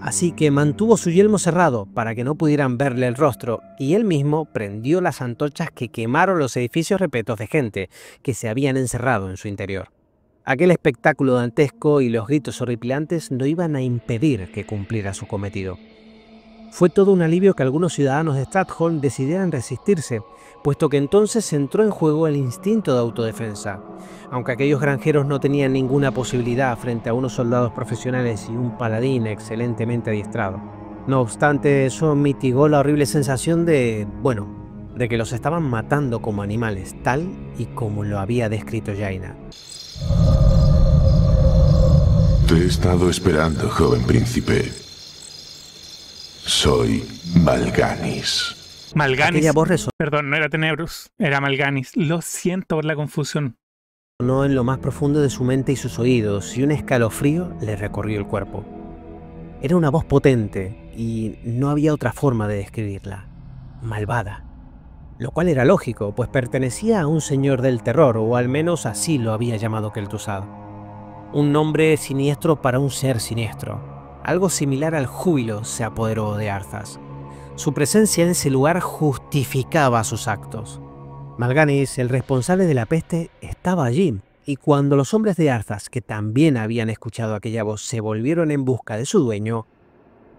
Así que mantuvo su yelmo cerrado para que no pudieran verle el rostro, y él mismo prendió las antorchas que quemaron los edificios repletos de gente que se habían encerrado en su interior. Aquel espectáculo dantesco y los gritos horripilantes no iban a impedir que cumpliera su cometido. Fue todo un alivio que algunos ciudadanos de Stratholme decidieran resistirse, puesto que entonces entró en juego el instinto de autodefensa. Aunque aquellos granjeros no tenían ninguna posibilidad frente a unos soldados profesionales y un paladín excelentemente adiestrado. No obstante, eso mitigó la horrible sensación de que los estaban matando como animales, tal y como lo había descrito Jaina. Te he estado esperando, joven príncipe. Soy Mal'Ganis. Aquella voz resonó Perdón, no era Tenebrous, era Mal'Ganis. Lo siento por la confusión. en lo más profundo de su mente y sus oídos, y un escalofrío le recorrió el cuerpo. Era una voz potente, y no había otra forma de describirla. Malvada. Lo cual era lógico, pues pertenecía a un señor del terror, o al menos así lo había llamado Kel'Thuzad. Un nombre siniestro para un ser siniestro. Algo similar al júbilo se apoderó de Arthas. Su presencia en ese lugar justificaba sus actos. Mal'Ganis, el responsable de la peste, estaba allí, y cuando los hombres de Arthas, que también habían escuchado aquella voz, se volvieron en busca de su dueño,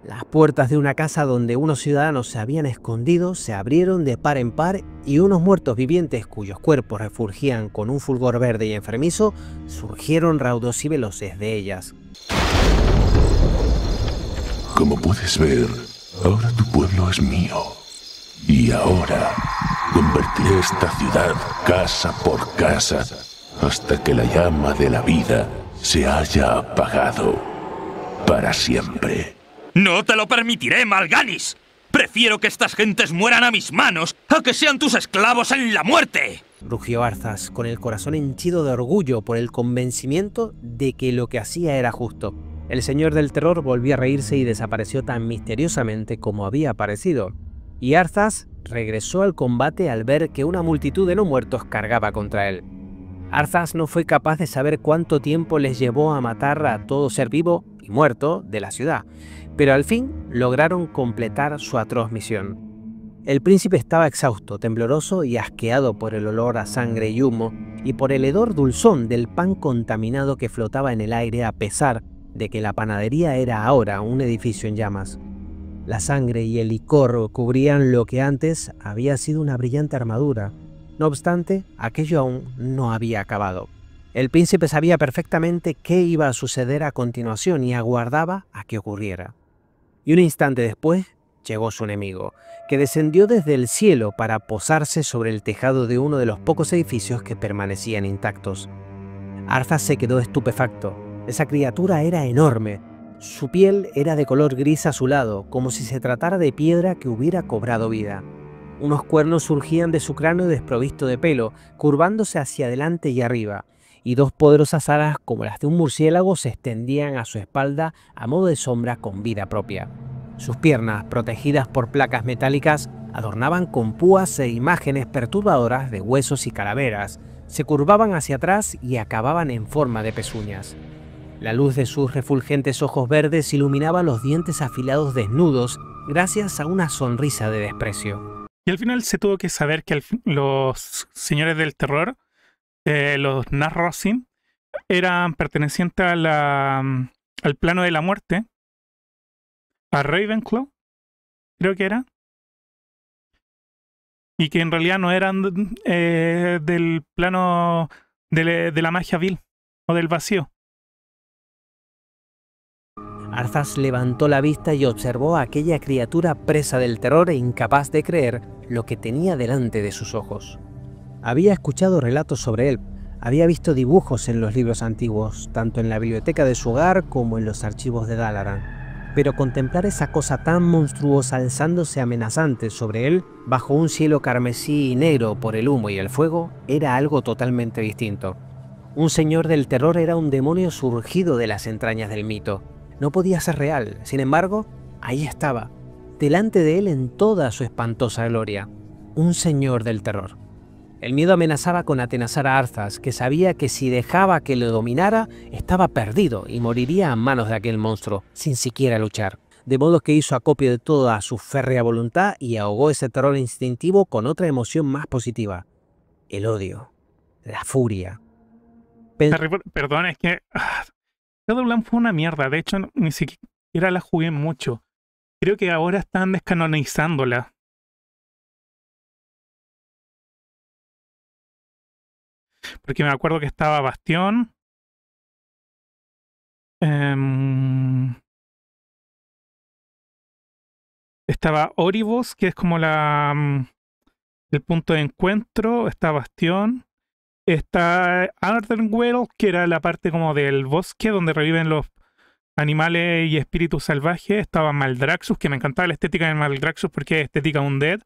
las puertas de una casa donde unos ciudadanos se habían escondido se abrieron de par en par y unos muertos vivientes cuyos cuerpos refulgían con un fulgor verde y enfermizo surgieron raudos y veloces de ellas. Como puedes ver, ahora tu pueblo es mío. Y ahora convertiré esta ciudad casa por casa hasta que la llama de la vida se haya apagado para siempre. ¡No te lo permitiré, Mal'Ganis! Prefiero que estas gentes mueran a mis manos a que sean tus esclavos en la muerte. Rugió Arthas, con el corazón henchido de orgullo por el convencimiento de que lo que hacía era justo. El señor del terror volvió a reírse y desapareció tan misteriosamente como había aparecido. Y Arthas regresó al combate al ver que una multitud de no muertos cargaba contra él. Arthas no fue capaz de saber cuánto tiempo les llevó a matar a todo ser vivo y muerto de la ciudad, pero al fin lograron completar su atroz misión. El príncipe estaba exhausto, tembloroso y asqueado por el olor a sangre y humo, y por el hedor dulzón del pan contaminado que flotaba en el aire a pesar de que la panadería era ahora un edificio en llamas. La sangre y el licor cubrían lo que antes había sido una brillante armadura. No obstante, aquello aún no había acabado. El príncipe sabía perfectamente qué iba a suceder a continuación y aguardaba a que ocurriera. Y un instante después llegó su enemigo, que descendió desde el cielo para posarse sobre el tejado de uno de los pocos edificios que permanecían intactos. Arthas se quedó estupefacto. Esa criatura era enorme. Su piel era de color gris azulado, como si se tratara de piedra que hubiera cobrado vida. Unos cuernos surgían de su cráneo desprovisto de pelo, curvándose hacia adelante y arriba, y dos poderosas alas como las de un murciélago se extendían a su espalda a modo de sombra con vida propia. Sus piernas, protegidas por placas metálicas, adornaban con púas e imágenes perturbadoras de huesos y calaveras. Se curvaban hacia atrás y acababan en forma de pezuñas. La luz de sus refulgentes ojos verdes iluminaba los dientes afilados desnudos gracias a una sonrisa de desprecio. Y al final se tuvo que saber que los señores del terror, los Narrosin, eran pertenecientes al plano de la muerte, a Ravenclaw, creo que era, y que en realidad no eran del plano de la magia vil o del vacío. Arthas levantó la vista y observó a aquella criatura presa del terror e incapaz de creer lo que tenía delante de sus ojos. Había escuchado relatos sobre él, había visto dibujos en los libros antiguos, tanto en la biblioteca de su hogar como en los archivos de Dalaran. Pero contemplar esa cosa tan monstruosa alzándose amenazante sobre él, bajo un cielo carmesí y negro por el humo y el fuego, era algo totalmente distinto. Un señor del terror era un demonio surgido de las entrañas del mito. No podía ser real, sin embargo, ahí estaba, delante de él en toda su espantosa gloria. Un señor del terror. El miedo amenazaba con atenazar a Arthas, que sabía que si dejaba que lo dominara, estaba perdido y moriría a manos de aquel monstruo, sin siquiera luchar. De modo que hizo acopio de toda su férrea voluntad y ahogó ese terror instintivo con otra emoción más positiva. El odio. La furia. Perdón, es que Shadowland fue una mierda. De hecho, ni siquiera la jugué mucho. Creo que ahora están descanonizándola. Porque me acuerdo que estaba Bastión. Estaba Oribos, que es como el punto de encuentro. Está Bastión. Está Ardenweald, que era la parte como del bosque donde reviven los animales y espíritus salvajes. Estaba Maldraxxus, que me encantaba la estética de Maldraxxus porque es estética undead.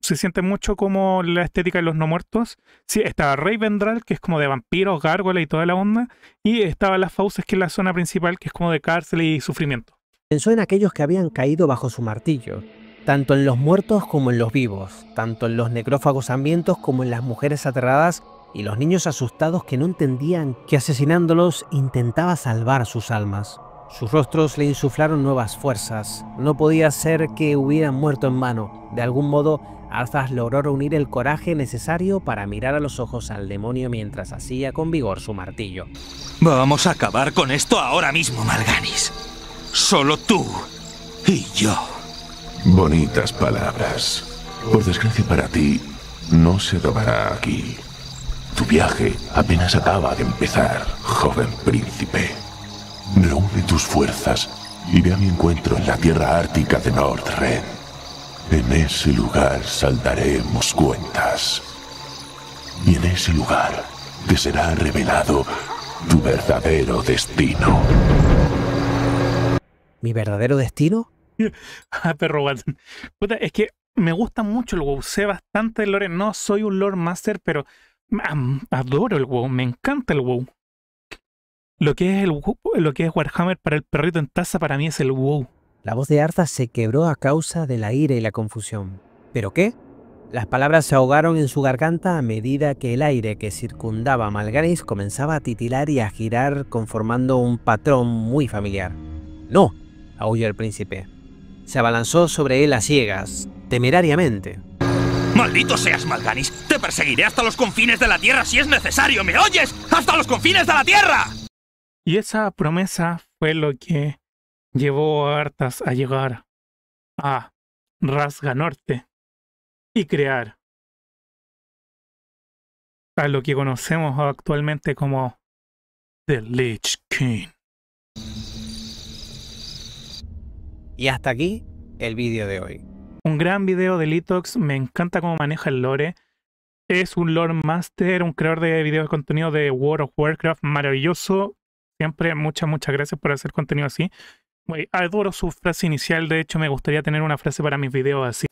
Se siente mucho como la estética de los no muertos. Sí, estaba Ravendral, que es como de vampiros, gárgolas y toda la onda. Y estaba las fauces, que es la zona principal, que es como de cárcel y sufrimiento. Pensó en aquellos que habían caído bajo su martillo, tanto en los muertos como en los vivos, tanto en los necrófagos hambrientos como en las mujeres aterradas y los niños asustados que no entendían que asesinándolos intentaba salvar sus almas. Sus rostros le insuflaron nuevas fuerzas. No podía ser que hubieran muerto en vano. De algún modo, Arthas logró reunir el coraje necesario para mirar a los ojos al demonio mientras hacía con vigor su martillo. Vamos a acabar con esto ahora mismo, Mal'Ganis. Solo tú y yo. Bonitas palabras. Por desgracia para ti, no se tomará aquí. Tu viaje apenas acaba de empezar, joven príncipe. Reúne tus fuerzas y ve a mi encuentro en la tierra ártica de Nordren. En ese lugar saldaremos cuentas. Y en ese lugar te será revelado tu verdadero destino. ¿Mi verdadero destino? Perro Watson. Puta, es que me gusta mucho el WoW. Sé bastante del lore. No soy un lore master, pero adoro el WoW. Me encanta el WoW. Lo que es Warhammer para el perrito en taza, para mí es el WoW. La voz de Arthas se quebró a causa de la ira y la confusión. ¿Pero qué? Las palabras se ahogaron en su garganta a medida que el aire que circundaba a Mal'Ganis comenzaba a titilar y a girar conformando un patrón muy familiar. ¡No!, aulló el príncipe. Se abalanzó sobre él a ciegas, temerariamente. ¡Maldito seas, Mal'Ganis! ¡Te perseguiré hasta los confines de la Tierra si es necesario! ¿Me oyes? ¡Hasta los confines de la Tierra! Y esa promesa fue lo que llevó a Arthas a llegar a Rasga Norte y crear a lo que conocemos actualmente como The Lich King. Y hasta aquí el vídeo de hoy. Un gran video de Litox, me encanta cómo maneja el lore. Es un lore master, un creador de videos de contenido de World of Warcraft maravilloso. Siempre muchas gracias por hacer contenido así. Adoro su frase inicial, de hecho me gustaría tener una frase para mis videos así.